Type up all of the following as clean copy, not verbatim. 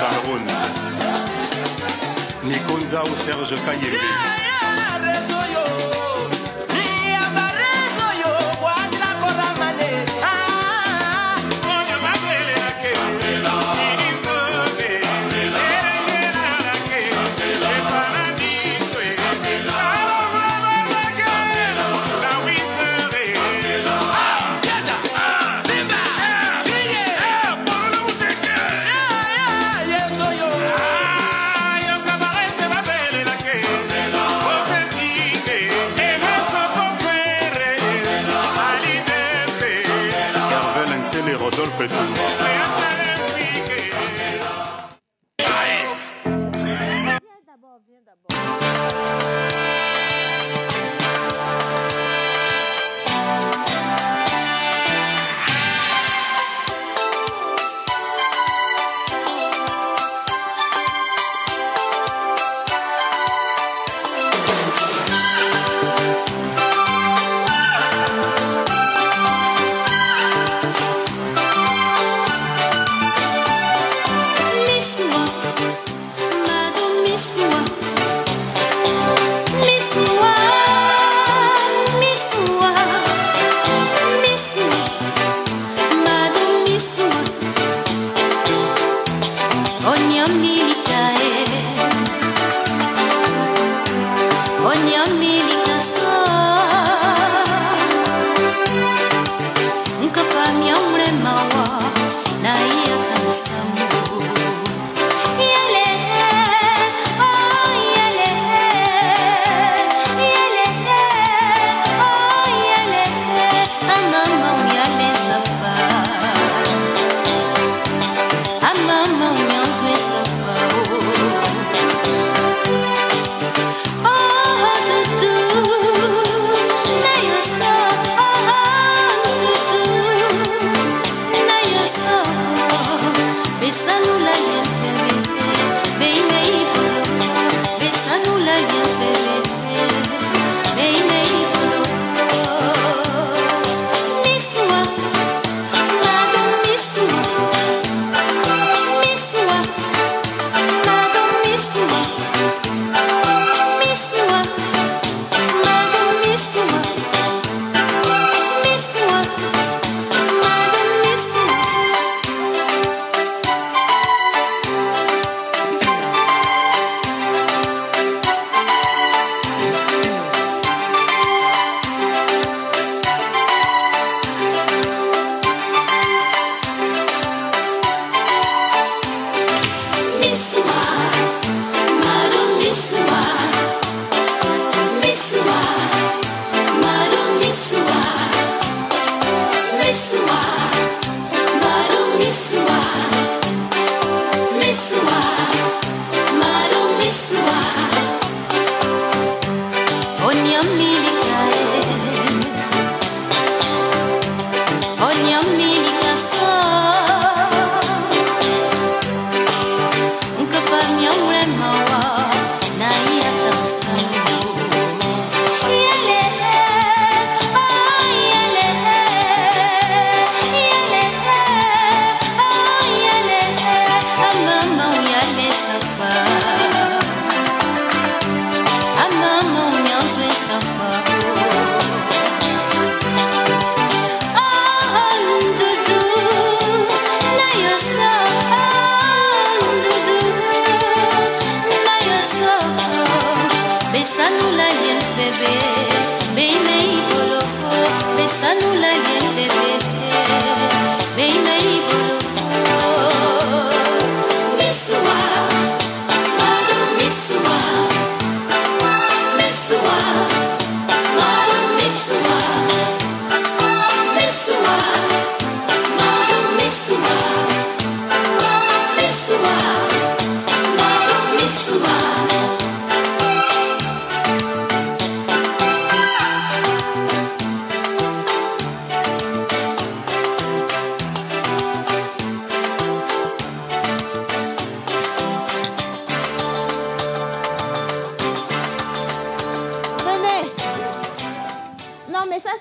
Cameroun. Nikonza ou Serge Kayembe. Rodolphe et tout.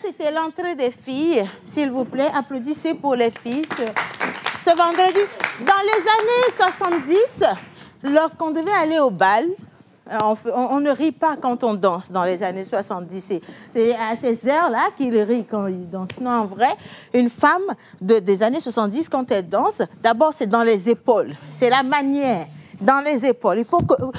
c'était l'entrée des filles. S'il vous plaît, applaudissez pour les filles. Ce vendredi, Dans les années 70, lorsqu'on devait aller au bal, on ne rit pas quand on danse dans les années 70. C'est à ces heures-là qu'il rit quand il danse. Non, en vrai, une femme des années 70, quand elle danse, d'abord, c'est dans les épaules. C'est la manière. Dans les épaules.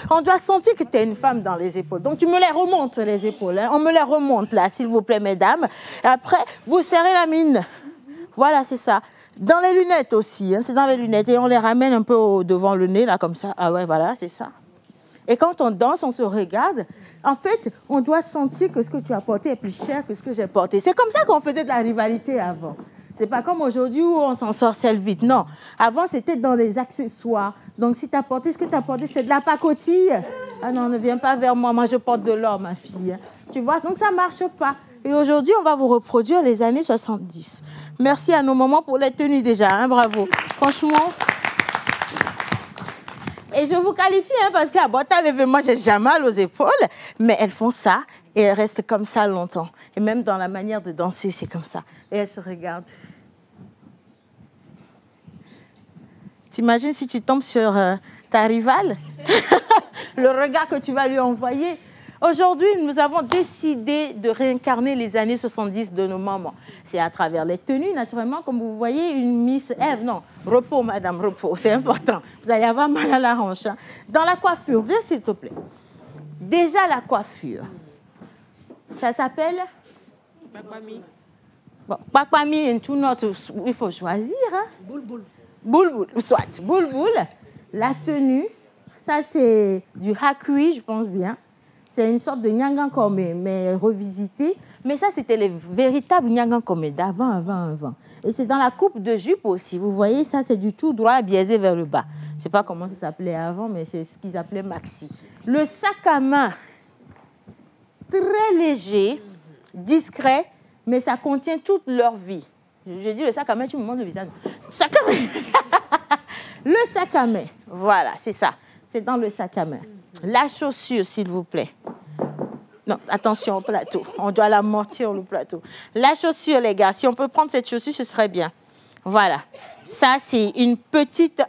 On doit sentir que tu es une femme dans les épaules. Donc, tu me les remontes, les épaules. Hein. On me les remonte, là, s'il vous plaît, mesdames. Et après, vous serrez la mine. Voilà, c'est ça. Dans les lunettes aussi. Hein, c'est dans les lunettes. Et on les ramène un peu devant le nez, là, comme ça. Ah ouais, voilà, c'est ça. Et quand on danse, on se regarde. En fait, on doit sentir que ce que tu as porté est plus cher que ce que j'ai porté. C'est comme ça qu'on faisait de la rivalité avant. C'est pas comme aujourd'hui où on s'en sorcelle vite. Non. Avant, c'était dans les accessoires. Donc, si tu as porté ce que tu as porté, c'est de la pacotille. Ah non, ne viens pas vers moi. Moi, je porte de l'or, ma fille. Tu vois, donc ça ne marche pas. Et aujourd'hui, on va vous reproduire les années 70. Merci à nos mamans pour les tenues déjà. Hein, bravo. Franchement. Et je vous qualifie, hein, parce qu'à Bota Levé, moi, j'ai jamais mal aux épaules. Mais elles font ça et elles restent comme ça longtemps. Et même dans la manière de danser, c'est comme ça. Et elles se regardent. T'imagines si tu tombes sur ta rivale, le regard que tu vas lui envoyer. Aujourd'hui, nous avons décidé de réincarner les années 70 de nos mamans. C'est à travers les tenues, naturellement, comme vous voyez, une Miss Ève. Non, repos, madame, repos, c'est important. Vous allez avoir mal à la hanche. Hein. Dans la coiffure, viens s'il te plaît. Déjà, la coiffure. Ça s'appelle Pakwami. Bon, Pakwami et tout notre... Il faut choisir. Hein. Boule-boule. Boule-boule, soit. Boule-boule, la tenue, ça c'est du hakui, je pense bien. C'est une sorte de Nyangankome, mais revisité. Mais ça, c'était les véritables Nyangankome d'avant. Et c'est dans la coupe de jupe aussi. Vous voyez, ça, c'est du tout droit biaisé vers le bas. Je ne sais pas comment ça s'appelait avant, mais c'est ce qu'ils appelaient maxi. Le sac à main, très léger, discret, mais ça contient toute leur vie. Je dis le sac à main, tu me montres le visage. Sac à main. Le sac à main, voilà, c'est ça. C'est dans le sac à main. La chaussure, s'il vous plaît. Non, attention au plateau. On doit l'amortir, le plateau. La chaussure, les gars, si on peut prendre cette chaussure, ce serait bien. Voilà. Ça, c'est une petite...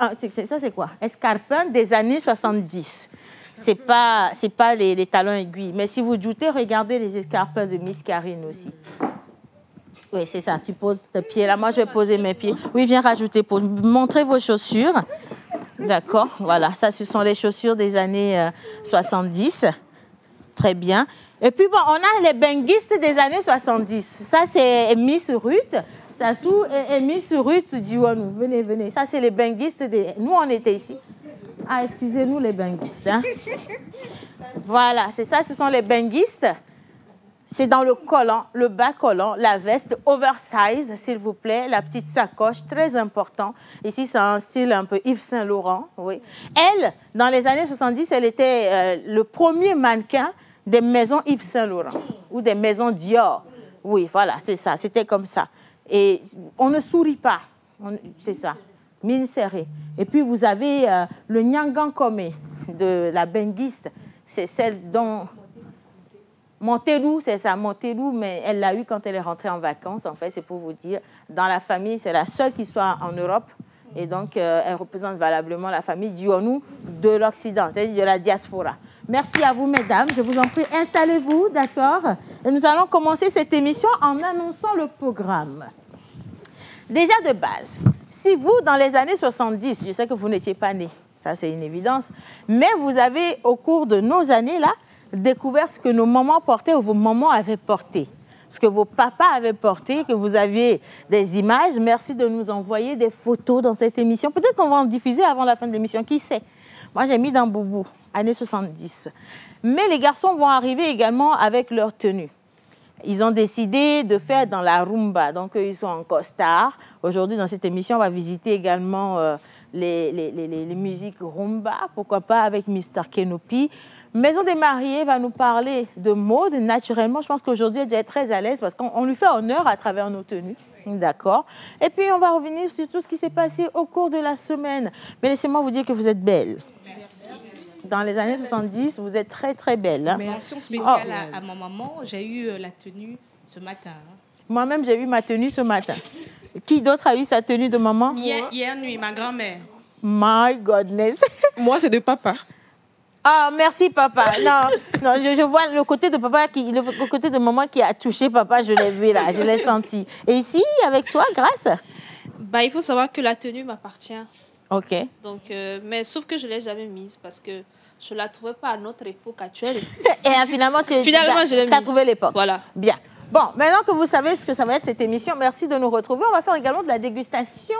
Ça, c'est quoi? Escarpin des années 70. C'est pas les talons aiguilles. Mais si vous doutez, regardez les escarpins de Miss Karine aussi. Oui, c'est ça. Tu poses tes pieds là. Moi, je vais poser mes pieds. Oui, viens rajouter. Montrez vos chaussures. D'accord. Voilà. Ça, ce sont les chaussures des années 70. Très bien. Et puis, bon, on a les benguistes des années 70. Ça, c'est Miss Ruth. Sassou et Miss Ruth Diouanou. Venez, venez. Ça, c'est les benguistes des... Nous, on était ici. Ah, excusez-nous, les benguistes. Hein. Voilà. C'est ça, ce sont les benguistes. C'est dans le collant, le bas collant, la veste oversize, s'il vous plaît, la petite sacoche, très important. Ici, c'est un style un peu Yves Saint Laurent. Oui. Elle, dans les années 70, elle était le premier mannequin des maisons Yves Saint Laurent ou des maisons Dior. Oui, voilà, c'est ça, c'était comme ça. Et on ne sourit pas, c'est ça, mine serrée. Et puis, vous avez le Nyangankome de la benguiste, c'est celle dont... Montelou, c'est ça, Montelou, mais elle l'a eu quand elle est rentrée en vacances, en fait, c'est pour vous dire. Dans la famille, c'est la seule qui soit en Europe, et donc elle représente valablement la famille Diouanou de l'Occident, c'est-à-dire de la diaspora. Merci à vous, mesdames, je vous en prie, installez-vous, d'accord? Et nous allons commencer cette émission en annonçant le programme. Déjà de base, si vous, dans les années 70, je sais que vous n'étiez pas nés, ça c'est une évidence, mais vous avez, au cours de nos années-là, découvert ce que nos mamans portaient ou vos mamans avaient porté, ce que vos papas avaient porté, que vous aviez des images. Merci de nous envoyer des photos dans cette émission. Peut-être qu'on va en diffuser avant la fin de l'émission, qui sait? Moi, j'ai mis dans Boubou, années 70. Mais les garçons vont arriver également avec leur tenue. Ils ont décidé de faire dans la rumba, donc ils sont en costard. Aujourd'hui, dans cette émission, on va visiter également les musiques rumba, pourquoi pas avec Mr. Kenopi. Maison des mariés va nous parler de mode. Naturellement, je pense qu'aujourd'hui, elle doit être très à l'aise parce qu'on lui fait honneur à travers nos tenues. D'accord. Et puis, on va revenir sur tout ce qui s'est passé au cours de la semaine. Mais laissez-moi vous dire que vous êtes belle. Merci. Dans les années 70, vous êtes très, très belle. Hein. Mention spéciale à ma maman. J'ai eu la tenue ce matin. Hein. Moi-même, j'ai eu ma tenue ce matin. Qui d'autre a eu sa tenue de maman? Hier nuit, ma grand-mère. My goodness. Moi, c'est de papa. Ah, merci papa. Non, je vois le côté de papa, le côté de maman qui a touché papa, je l'ai vu là, je l'ai senti. Et ici, avec toi, Grâce? Bah, il faut savoir que la tenue m'appartient. Ok. Donc, mais sauf que je ne l'ai jamais mise parce que je ne la trouvais pas à notre époque actuelle. Et finalement, tu as trouvé l'époque. Voilà. Bien. Bon, maintenant que vous savez ce que ça va être cette émission, merci de nous retrouver. On va faire également de la dégustation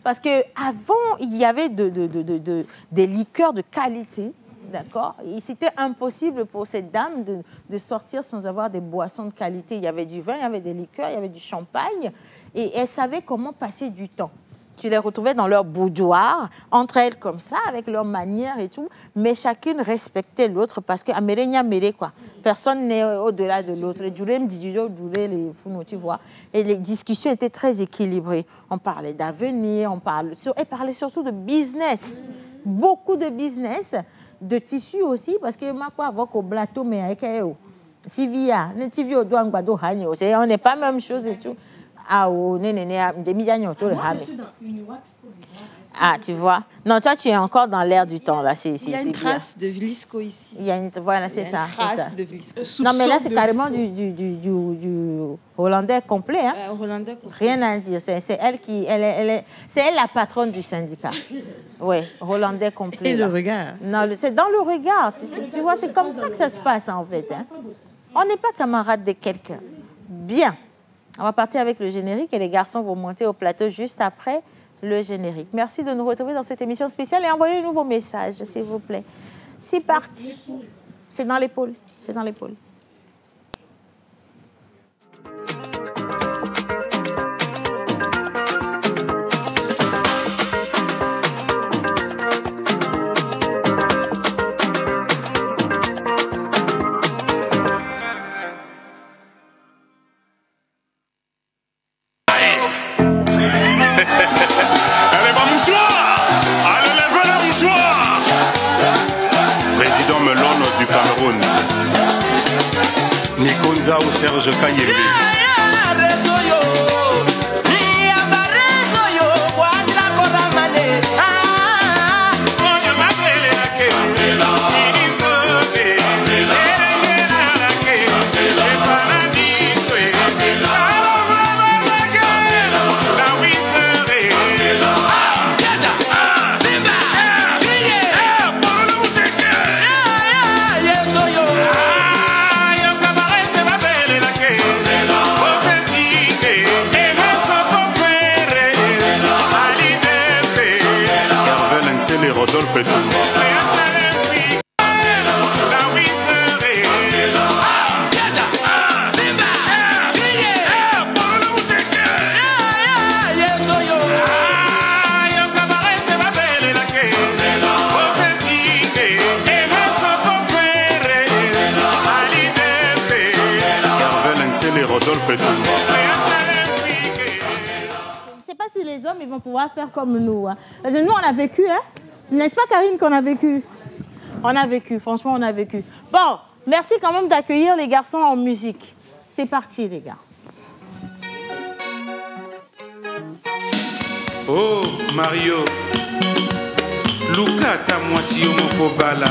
parce qu'avant, il y avait des liqueurs de qualité. D'accord. C'était impossible pour cette dame de sortir sans avoir des boissons de qualité. Il y avait du vin, il y avait des liqueurs, il y avait du champagne. Et elle savait comment passer du temps. Tu les retrouvais dans leur boudoir, entre elles comme ça, avec leurs manières et tout. Mais chacune respectait l'autre parce que quoi. Personne n'est au-delà de l'autre. Tu vois. Et les discussions étaient très équilibrées. On parlait d'avenir, elle parlait surtout de business. Beaucoup de business. De tissu aussi, parce que ma quoi avoir au plateau, mais avec eux. TV au doigt, on n'est pas même chose et tout. Ah, tu vois. Non, toi, tu es encore dans l'air du temps, là. Il y a une trace de Vlisco ici. Voilà, c'est ça. Une trace de Vlisco. Non, mais là, c'est carrément du hollandais complet. Hein? Hollandais complet. Rien à dire. C'est elle c'est elle la patronne du syndicat. Oui, hollandais complet. Et le regard. Non, c'est dans le regard. Tu vois, c'est comme ça que ça se passe, en fait. Hein? On n'est pas camarades de quelqu'un. Bien. On va partir avec le générique et les garçons vont monter au plateau juste après le générique. Merci de nous retrouver dans cette émission spéciale et envoyez un nouveau message, s'il vous plaît. C'est parti. C'est dans l'épaule. C'est dans l'épaule. Ou Serge Kayembe. Rodolphe et tout. Rodolphe et tout. Je ne sais pas si les hommes ils vont pouvoir faire comme nous. Hein. Parce que nous, on a vécu, hein. N'est-ce pas, Karine, qu'on a vécu? On a vécu, franchement, on a vécu. Bon, merci quand même d'accueillir les garçons en musique. C'est parti, les gars. Oh, Mario. Luka ta mwasi moko bala.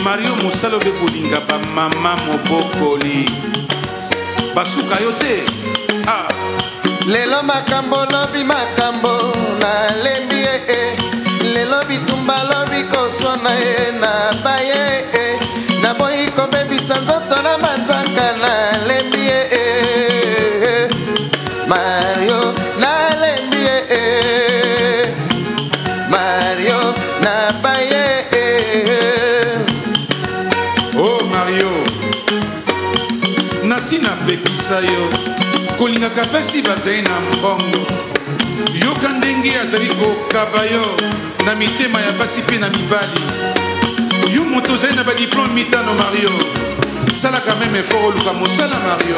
Mario mosalo be kolinga ba mama mobokoli. Basuka yote. Ah. Lelo makambo lobi makambo na lembi lelo bitumba lobi kosona na baye na boyi ko bebisa nzoto na manzaka na lembi Mario na lembi Mario na baye. Oh Mario nasi na pekisa yo kolingaka pesi bazali na mbongo yoka ndenge azali kokaba yo na mitema ya basi mpe na mibali yo moto ozali na badiplome mitano Mario salaka meme effort oluka mosala Mario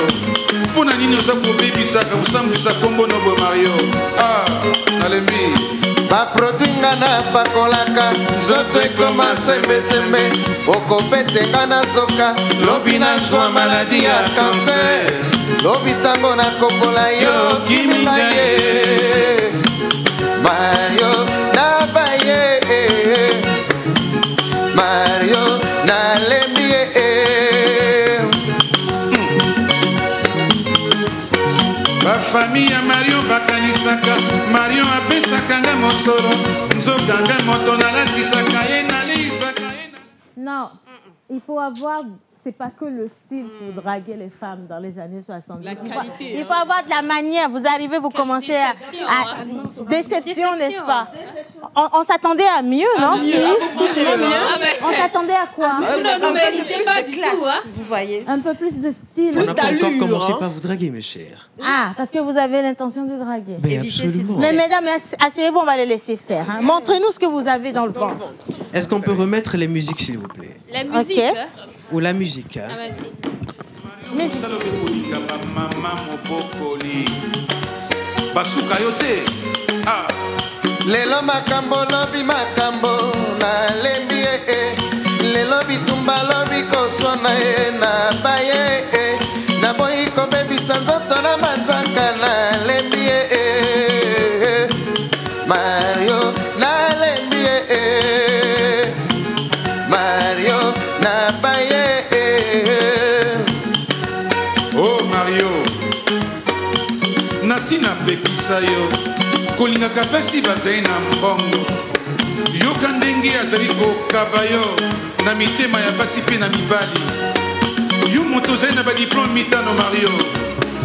mpo na nini oza kobebisaka kosambwisa kombo nobo Mario. Ah nalembi baproduit nga na pakolaka nzoto ekoma sembesembe okopetenga na zoka lobi nazwa maladi ya kanser lobi tango nakobola yo kiminga ye Mario na baye bafamille ya Mario bakanisaka Mario apesaka nga mosolo nzoka nga moto nalatisaka ye naleisaka ye. Non, il faut avoir... C'est pas que le style pour draguer les femmes dans les années 70. La qualité. Il faut avoir de la manière. Vous arrivez, vous commencez à... Déception, n'est-ce pas? On s'attendait à mieux, non? On s'attendait à quoi? Vous ne nous méritez pas du tout, hein? Vous voyez. Un peu plus de style. On n'a pas encore commencé par vous draguer, mes chers. Ah, parce que vous avez l'intention de draguer. Mais absolument. Mais mesdames, asseyez-vous, on va les laisser faire. Hein. Montrez-nous ce que vous avez dans le ventre. Est-ce qu'on peut remettre les musiques, s'il vous plaît? La musique, Ok. hein? Ou la musique, hein? Ah, merci. basuka yo te. lelo makambo lobi makambo nalembi lelo bitumba lobi koswana na baye naboyi kobebisa nzoto na manzaka nalembi Mario nalembi Mario na baye Oh Mario nasi napekisa yo kolingaka pesi bazali na mbongo yoka ndenge azali kokaba yo na mitema ya basi mpe na mibali yo moto ozali na badiplome mitano Mario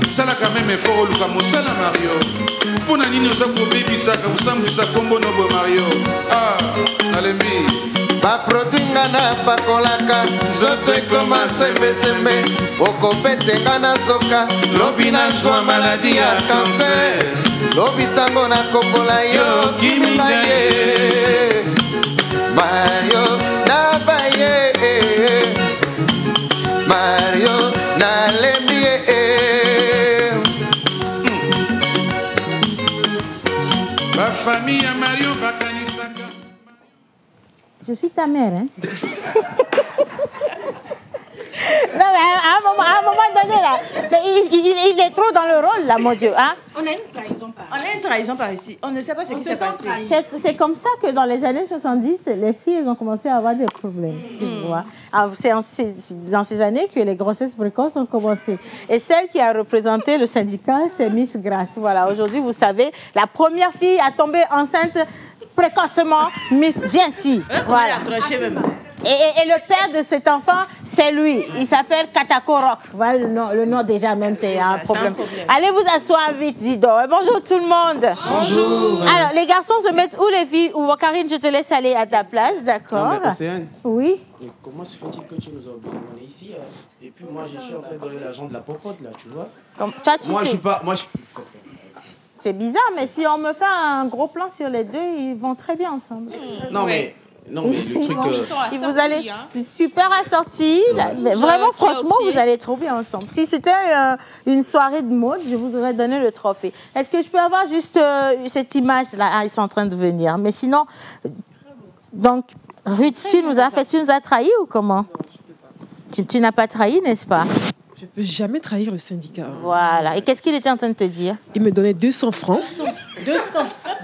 salaka meme efort oluka mosala Mario mpo na nini oza kobebisaka kosambwisa kombo nobo Mario nalembi baproduit nga napakolaka nzoto ekoma sembesembe okopete nga nazoka lobi nazwa maladi ya kanser lobi ntango nakobola yo kiminga ye Mario nabaye Mario nalembi bafamille ya Mario bakanisaka. Je suis ta mère, hein? Non, mais à un moment donné, là, il est trop dans le rôle, là, mon Dieu. Hein? On a une trahison par ici. On a une trahison par ici. On ne sait pas ce qui s'est passé. C'est comme ça que dans les années 70, les filles ont commencé à avoir des problèmes. Tu vois? C'est dans ces années que les grossesses précoces ont commencé. Et celle qui a représenté le syndicat, c'est Miss Grace. Voilà, aujourd'hui, vous savez, la première fille à tomber enceinte précocement, Miss Viens-ci. Voilà. Et le père de cet enfant, c'est lui. Il s'appelle Katako Rock. Voilà le nom déjà même, c'est un problème. Allez vous asseoir vite, Zido. Bonjour tout le monde. Bonjour. Alors, les garçons se mettent où, les filles? Ou Karine, je te laisse aller à ta place, d'accord? Non, mais Océane. Oui. Comment se fait-il que tu nous as oubliés? On est ici, et puis moi, je suis en train de donner l'argent de la popote, là, tu vois. Toi, moi, je suis pas... C'est bizarre, mais si on me fait un gros plan sur les deux, ils vont très bien ensemble. Non, mais le truc... Vous allez super assortis. Mais vraiment, franchement, vous allez trop bien ensemble. Si c'était une soirée de mode, je vous aurais donné le trophée. Est-ce que je peux avoir juste cette image-là? Ah, ils sont en train de venir. Mais sinon, donc, Ruth, tu nous as trahis ou comment? Tu n'as pas trahi, n'est-ce pas? Je ne peux jamais trahir le syndicat. Voilà. Et qu'est-ce qu'il était en train de te dire? Il me donnait 200 francs. 200.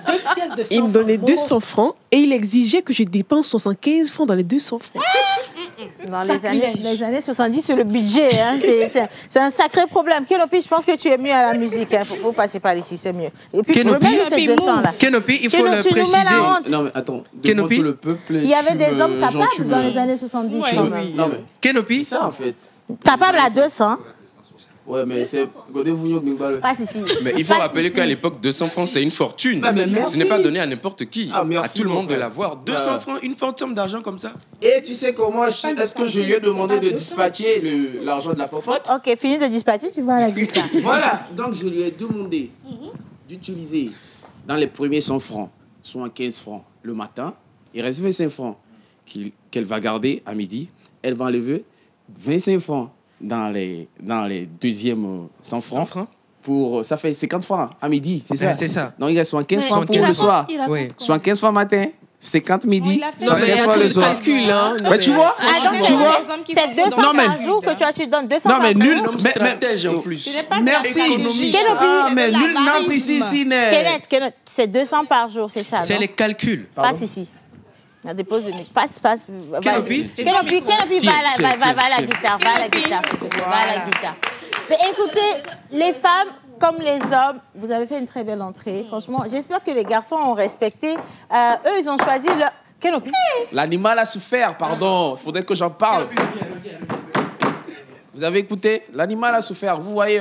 2 pièces de 100 Il me donnait 200 francs et il exigeait que je dépense 75 francs dans les 200 francs. Dans les années 70, c'est le budget. Hein. C'est un sacré problème. Kenopi, je pense que tu es mieux à la musique. Il faut passer par ici, c'est mieux. Et puis, Kenopi, il faut le préciser. Non, mais attends. Kenopi, le peuple, il y avait des hommes capables dans les années 70. Oui. Non, mais Kenopi, c'est ça, en fait. Capable à 200. Ouais, mais c'est... Passe ici. Mais il faut rappeler qu'à l'époque, 200 francs, c'est une fortune. Ce n'est pas donné à n'importe qui. À tout le monde de l'avoir. 200 francs, une forte somme d'argent comme ça. Et tu sais comment, est-ce que je lui ai demandé de dispatcher l'argent de la popote? Ok, fini de dispatcher, tu vas à la guitare. Voilà, donc je lui ai demandé d'utiliser dans les premiers 100 francs, soit 15 francs le matin. Il reste 25 francs qu'elle va garder à midi. Elle va enlever 25 francs dans les deuxièmes 100 francs. Pour, ça fait 50 francs à midi, c'est ça? C'est ça. Donc il reste 75 francs pour le soir. 75 francs matin, 50 midi, 75 francs le soir. Calcul, hein. Mais tu vois, tu vois, c'est 200 par jour que tu donnes 200 par jour. Non, mais nul. Stratège en plus. Merci. Mais nul n'entre ici. Kenneth, c'est 200 par jour, c'est ça? C'est les calculs. Passe ici. Dépose le micro. Passe. Kenopi, va à la guitare. Va à la guitare. Mais écoutez, les femmes, comme les hommes, vous avez fait une très belle entrée. Franchement, j'espère que les garçons ont respecté. Eux, ils ont choisi leur... Kenopi. L'animal a souffert, pardon. Il faudrait que j'en parle. Vous avez écouté? L'animal a souffert. Vous voyez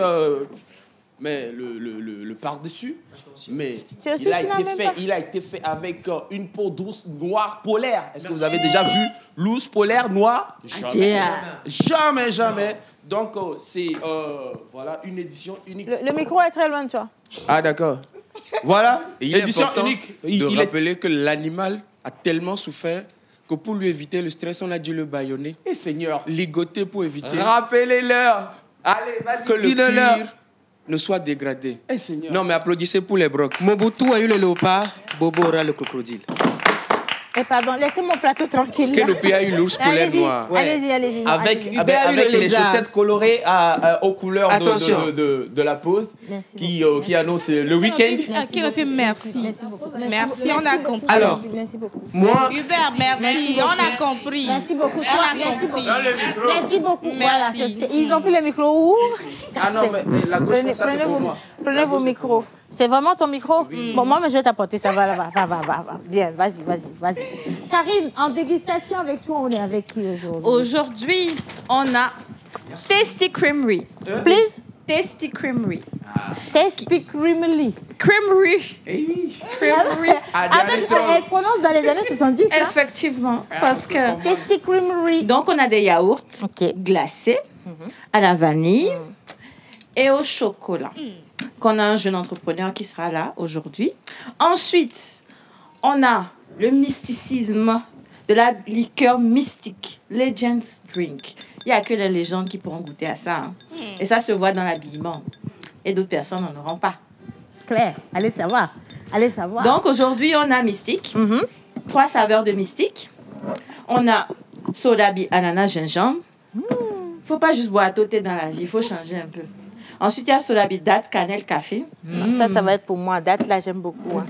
mais le par-dessus, mais il a été fait avec une peau douce, noire, polaire. Est-ce que vous avez déjà vu l'ours polaire noir? Jamais. Jamais. Donc, c'est voilà, une édition unique. Le micro est très loin de toi. Ah, d'accord. Voilà, et il est édition important unique. de rappeler que l'animal a tellement souffert que pour lui éviter le stress, on a dû le bâillonner. Et Seigneur, ligoter pour éviter. Rappelez-leur. Allez, vas-y, que le cuir ne soit dégradé. Eh, Seigneur. Non, mais applaudissez pour les brocs. Mobutu a eu le léopard, Bobo aura le crocodile. Et pardon, laissez mon plateau tranquille. Kenopi a eu l'ours polaire noir. Allez-y. Avec les chaussettes colorées aux couleurs de la pause qui annonce le week-end. Kenopi, merci. Merci, on a compris. Alors, moi... Hubert, merci, on a compris. Merci beaucoup. Merci beaucoup. Voilà, ils ont pris le micro où? Ah non, mais la gauche, ça c'est pour moi. Prenez vos micros. C'est vraiment ton micro? Oui. Bon, moi, mais je vais t'apporter ça. Va. Bien, vas-y. Karine, en dégustation avec toi, on est avec qui aujourd'hui? Aujourd'hui, on a Tasty Creamery. Please? Tasty Creamery. Tasty Creamery. Creamery. Creamery. Elle prononce dans les années 70. Effectivement. Parce que... Tasty Creamery. Donc, on a des yaourts glacés à la vanille et au chocolat. Qu'on a un jeune entrepreneur qui sera là aujourd'hui. Ensuite, on a le mysticisme de la liqueur mystique, Legends Drink. Il n'y a que les légendes qui pourront goûter à ça. Hein. Et ça se voit dans l'habillement. Et d'autres personnes n'en auront pas. Claire, allez savoir. Donc aujourd'hui, on a mystique. 3 saveurs de mystique. On a soda bi ananas gingembre. Il ne faut pas juste boire à thé dans la vie, il faut changer un peu. Ensuite, il y a Solabi date, cannelle, café. Ça va être pour moi. Date, là, j'aime beaucoup. Hein.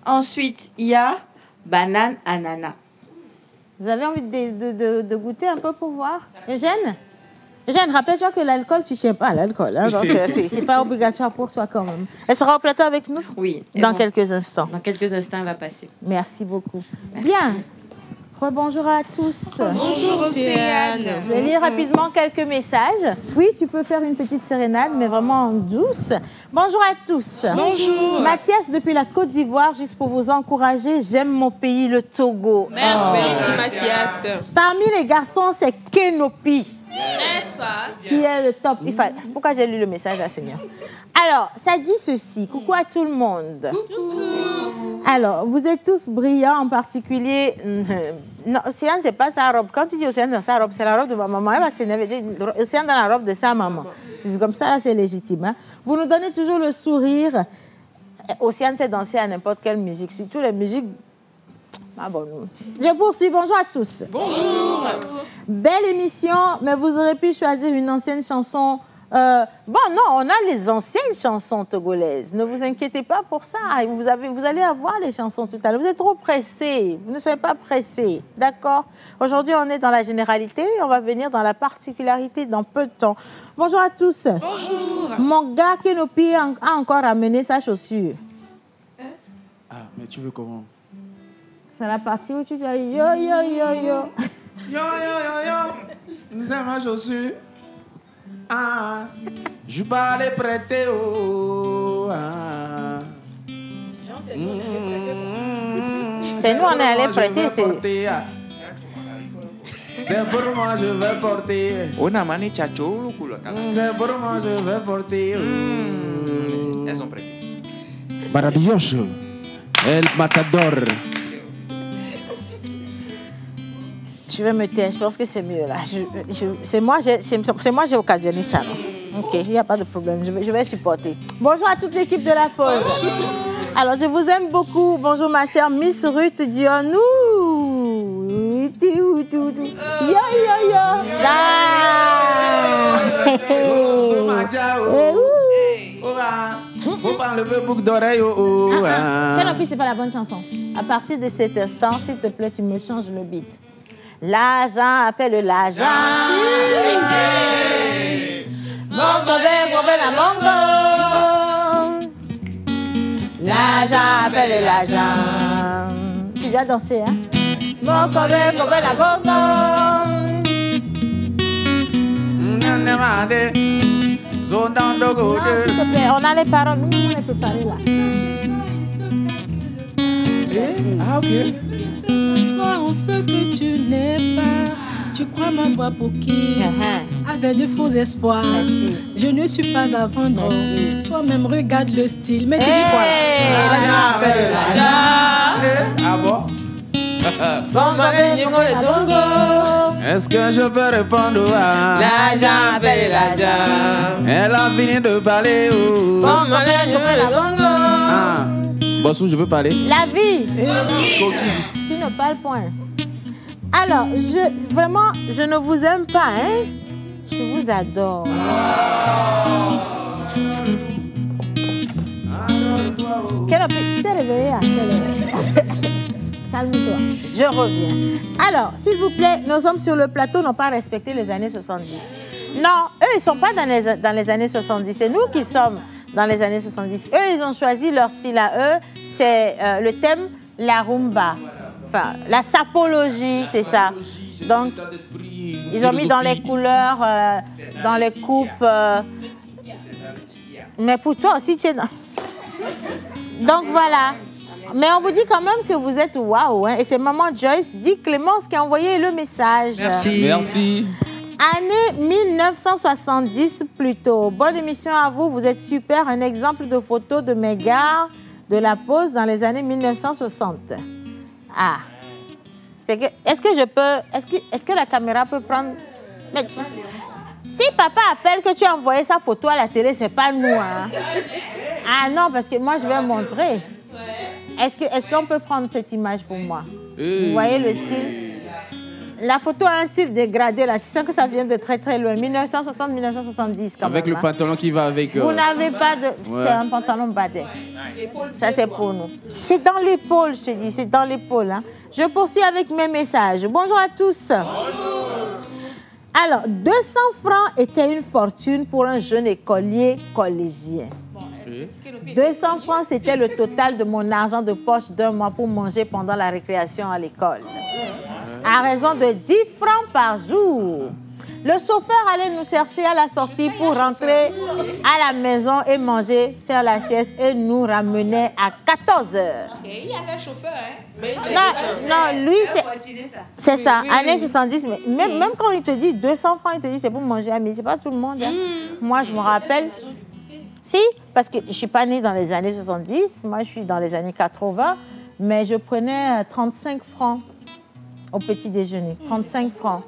Ensuite, il y a banane, ananas. Vous avez envie de goûter un peu pour voir? Eugène, rappelle-toi que l'alcool, tu ne tiens pas à l'alcool. Hein, donc, ce n'est pas obligatoire pour toi quand même. Elle sera au plateau avec nous? Oui. Dans quelques instants. Dans quelques instants, elle va passer. Merci beaucoup. Merci. Bien. Bonjour à tous. Bonjour Océane. Je vais lire rapidement quelques messages. Oui, tu peux faire une petite sérénade, mais vraiment douce. Bonjour à tous. Bonjour. Mathias, depuis la Côte d'Ivoire, juste pour vous encourager, j'aime mon pays, le Togo. Merci Mathias. Parmi les garçons, c'est Kenopi. N'est-ce pas? Qui est le top. Pourquoi j'ai lu le message là, Seigneur? Alors, ça dit ceci. Coucou à tout le monde. Coucou. Alors, vous êtes tous brillants, en particulier... Non, Océane, c'est pas sa robe. Quand tu dis Océane dans sa robe, c'est la robe de ma maman. Elle va s'énerver. Océane dans la robe de sa maman. C'est comme ça, là, c'est légitime. Hein? Vous nous donnez toujours le sourire. Océane sait danser à n'importe quelle musique. Surtout les musiques... Ah bon, je poursuis. Bonjour à tous. Bonjour. Belle émission, mais vous aurez pu choisir une ancienne chanson. Bon, non, on a les anciennes chansons togolaises. Ne vous inquiétez pas pour ça. Vous allez avoir les chansons tout à l'heure. Vous êtes trop pressés. Vous ne soyez pas pressés. D'accord? Aujourd'hui, on est dans la généralité. On va venir dans la particularité dans peu de temps. Bonjour à tous. Bonjour. Mon gars Kenopi a encore ramené sa chaussure. Ah, mais tu veux comment? C'est la partie où tu dis yo, yo, yo, yo. Yo, yo, yo, yo. C'est ma chaussure. Ah, je vais aller prêter. Oh, ah. C'est nous, on est allé prêter. C'est pour moi, je vais porter. C'est pour moi, je vais porter. Elles sont prêtées. Maravilloso. El matador. Je vais me taire, je pense que c'est mieux là. C'est moi, j'ai occasionné ça. Ok, il n'y a pas de problème, je vais supporter. Bonjour à toute l'équipe de la pause. Alors, je vous aime beaucoup. Bonjour ma chère Miss Ruth Dionou. Yo, yo, yo. Faut pas enlever boucle d'oreille. Kenopi, c'est pas la bonne chanson. À partir de cet instant, s'il te plaît, tu me changes le beat. L'argent appelle l'argent. Mongo, mongo, mongo. L'argent appelle l'argent. Tu dois danser, hein? Mon copain, copain, la gogo. S'il te plaît, on a les paroles, nous, on est préparés là. Merci. Ah, ok. Crois en ce que tu n'es pas. Tu crois ma voix pour qui? Avec de faux espoirs. Merci. Je ne suis pas à vendre. Toi-même, regarde le style. Mais tu dis quoi là? L'argent appelle l'argent. Ah bon? Est-ce que je peux répondre à L'argent appelle l'argent. Elle a fini de parler. Ah. Bossou, je peux parler? La vie. Tu ne parles point. Alors, vraiment, je ne vous aime pas, hein? Je vous adore. Tu t'es réveillé à quelle heure? Calme-toi, je reviens. Alors, s'il vous plaît, nos hommes sur le plateau n'ont pas respecté les années 70. Non, eux, ils ne sont pas dans les années 70. C'est nous qui sommes dans les années 70. Eux, ils ont choisi leur style à eux. C'est le thème, la rumba. Enfin, la sapologie, c'est ça. Donc, ils ont mis dans les couleurs, dans les coupes. Mais pour toi aussi, tu es dans... Donc, voilà. Mais on vous dit quand même que vous êtes waouh. Hein? Et c'est Maman Joyce, dit Clémence, qui a envoyé le message. Merci. Merci. Année 1970 plutôt. Bonne émission à vous. Vous êtes super. Un exemple de photo de mes gars de la pause dans les années 1960. Ah. Est-ce que je peux... Est-ce que la caméra peut prendre... Mais, si papa appelle que tu as envoyé sa photo à la télé, c'est pas nous. Hein? Ah non, parce que moi, je vais montrer. Est-ce qu'on peut prendre cette image pour moi? Vous voyez le style? La photo a un style dégradé là. Tu sens que ça vient de très très loin. 1960-1970 quand avec même. Le pantalon qui va avec... Vous n'avez pas de... Ouais. C'est un pantalon badet. Ça c'est pour nous. C'est dans l'épaule, je te dis. C'est dans l'épaule. Hein. Je poursuis avec mes messages. Bonjour à tous. Alors, 200 francs était une fortune pour un jeune écolier collégien. 200 francs, c'était le total de mon argent de poche d'un mois pour manger pendant la récréation à l'école. À raison de 10 francs par jour. Le chauffeur allait nous chercher à la sortie pour rentrer à la maison et manger, faire la sieste et nous ramener à 14 heures. Il y avait un chauffeur, hein? Non, lui, c'est ça, années 70. Mais même quand il te dit 200 francs, il te dit c'est pour manger à midi. C'est pas tout le monde. Hein. Moi, je me rappelle... Si, parce que je ne suis pas née dans les années 70, moi je suis dans les années 80, mais je prenais 35 francs au petit déjeuner. 35 francs.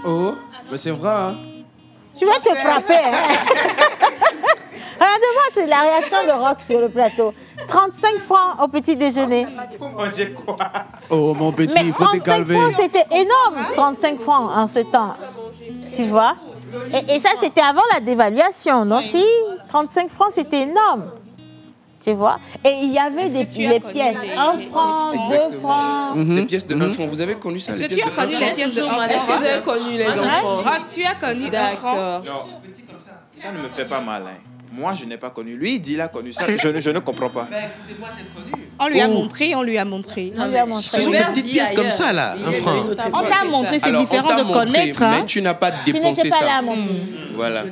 Oh, mais c'est vrai, hein? Tu vas te frapper, hein? Regardez-moi, c'est la réaction de Rock sur le plateau. 35 francs au petit déjeuner. Pour manger quoi? Oh, mon petit, il faut te 35 calmer. francs, c'était énorme, 35 francs en ce temps. Tu vois? Et ça, c'était avant la dévaluation, non? Si, 35 francs, c'était énorme. Tu vois? Et il y avait les pièces, 1 franc, 2 francs. Des pièces de 1 franc. Vous avez connu ça? Est-ce que tu as connu les pièces de 1 franc? Est-ce que vous avez connu les enfants? Rock, tu as connu 1 franc? Non, ça ne me fait pas mal. Hein. Moi, je n'ai pas connu. Lui, il dit qu'il a connu ça. Je ne comprends pas. Mais écoutez, moi, j'ai connu. On lui a montré, on lui a montré. Ce sont des petites pièces comme ça, là, 1 franc. On t'a montré, c'est Alors, différent on t'a de montré, connaître. Hein. Mais tu n'as pas dépensé Tu n'étais pas ça. là, mon fils. Voilà.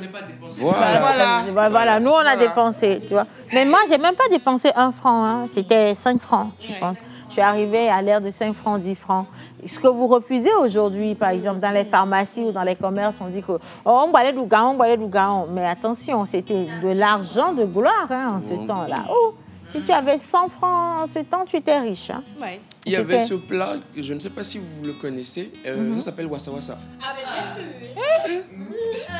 Voilà, nous, on a dépensé, tu vois. Mais moi, je n'ai même pas dépensé 1 franc. Hein. C'était 5 francs, je pense. Je suis arrivée à l'ère de 5 francs, 10 francs. Ce que vous refusez aujourd'hui, par exemple, dans les pharmacies ou dans les commerces, on dit que on boit du gaon. Mais attention, c'était de l'argent de gloire hein, en ce temps-là. Oh, si tu avais 100 francs en ce temps, tu étais riche. Hein. Ouais. Il y avait ce plat, je ne sais pas si vous le connaissez, ça s'appelle wassa wassa.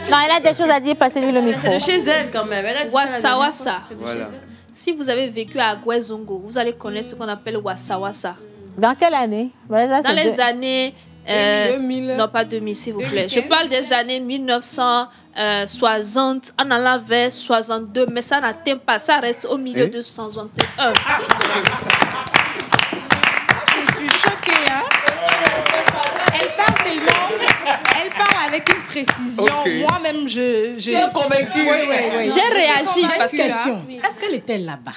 Non, elle a des choses à dire, passez-lui le micro. C'est de chez elle quand même. Elle a dit Wassa wassa. Voilà. Si vous avez vécu à Gwezongo, vous allez connaître ce qu'on appelle wassa wassa. Dans quelle année? Ça, dans les années... 2000. Non, pas 2000, s'il vous plaît. Je parle des années 1960, en allant vers 62, mais ça n'atteint pas, ça reste au milieu de 161. Je suis choquée, hein? Elle parle tellement... Elle parle avec une précision. Okay. Moi-même, je... Tu es convaincue? Oui. J'ai réagi parce que... Est-ce qu'elle était là-bas?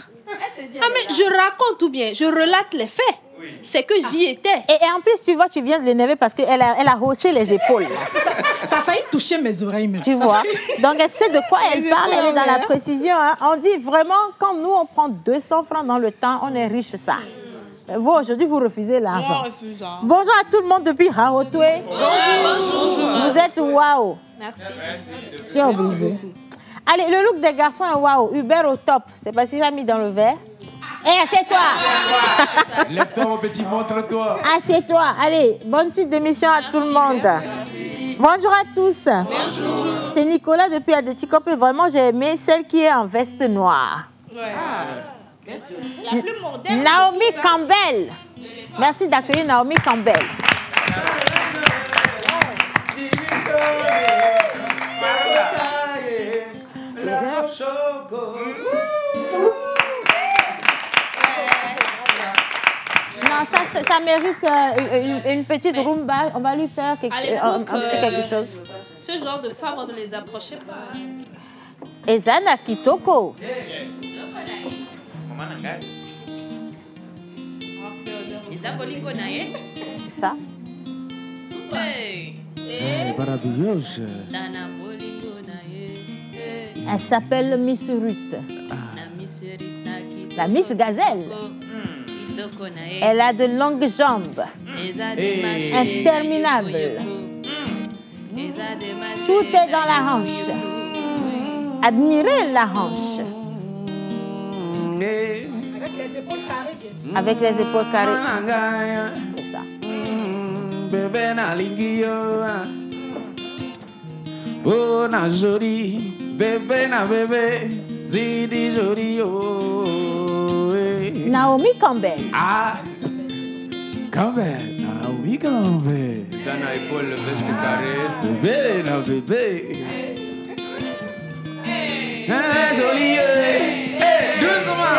Ah, mais je raconte ou bien je relate les faits. C'est que j'y étais. Et en plus, tu vois, tu viens de l'énerver parce qu'elle a haussé les épaules. Ça a failli toucher mes oreilles même. Tu vois. Donc, elle sait de quoi elle parle, elle est dans la précision. Hein. On dit vraiment, quand nous, on prend 200 francs dans le temps, on est riche, ça. Vous, aujourd'hui, vous refusez l'argent. Bonjour à tout le monde depuis Haotoué. Bonjour. Vous êtes waouh. Merci. C'est obligé. Allez, le look des garçons est waouh. Hubert au top. C'est parce qu'il a mis dans le verre. Assieds-toi. Lève-toi, mon petit, montre-toi. Assieds-toi. Allez, bonne suite d'émission à tout le monde. Bonjour à tous. Bonjour. C'est Nicolas depuis Adéticop et vraiment, j'ai aimé celle qui est en veste noire. La plus moderne. Naomi Campbell. Merci d'accueillir Naomi Campbell. Non, ça mérite une petite rumba. On va lui faire quelque chose. Ce genre de femmes, on ne les approchait pas. Ezana Kitoko. C'est ça. Elle s'appelle Miss Ruth. La Miss Gazelle. Elle a de longues jambes. Interminables. Tout est dans la hanche. Admirez la hanche. Avec les épaules carrées, bien sûr. Avec les épaules carrées. C'est ça. Bébé na lingio. Oh na joli. Bébé na bébé. Zidi joli oh. Naomi Campbell. Ah. Campbell. Naomi Campbell. Zana épaule, le veste carré. Bébé na bébé. Ah, joli. Doucement.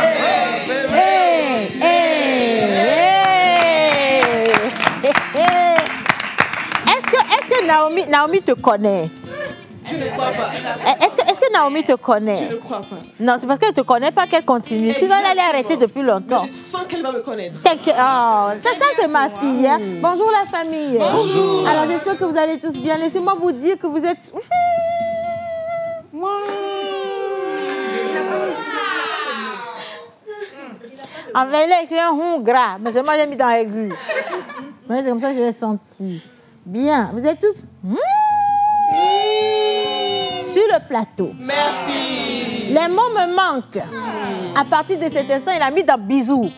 Est-ce que Naomi te connaît? Je ne crois pas. Est-ce que Naomi te connaît? Je ne crois pas. Non, c'est parce qu'elle ne te connaît pas qu'elle continue. Sinon, elle allait arrêter depuis longtemps. Mais je sens qu'elle va me connaître. T'inquiète. Oh, ça c'est ma fille. Hein. Bonjour la famille. Bonjour. Alors, j'espère que vous allez tous bien. Laissez-moi vous dire que vous êtes... En fait, il a écrit un hon gras, mais c'est moi j'ai mis dans aigu. Mais c'est comme ça que je l'ai senti. Bien, vous êtes tous sur le plateau. Merci. Les mots me manquent. À partir de cet instant, il a mis dans bisous.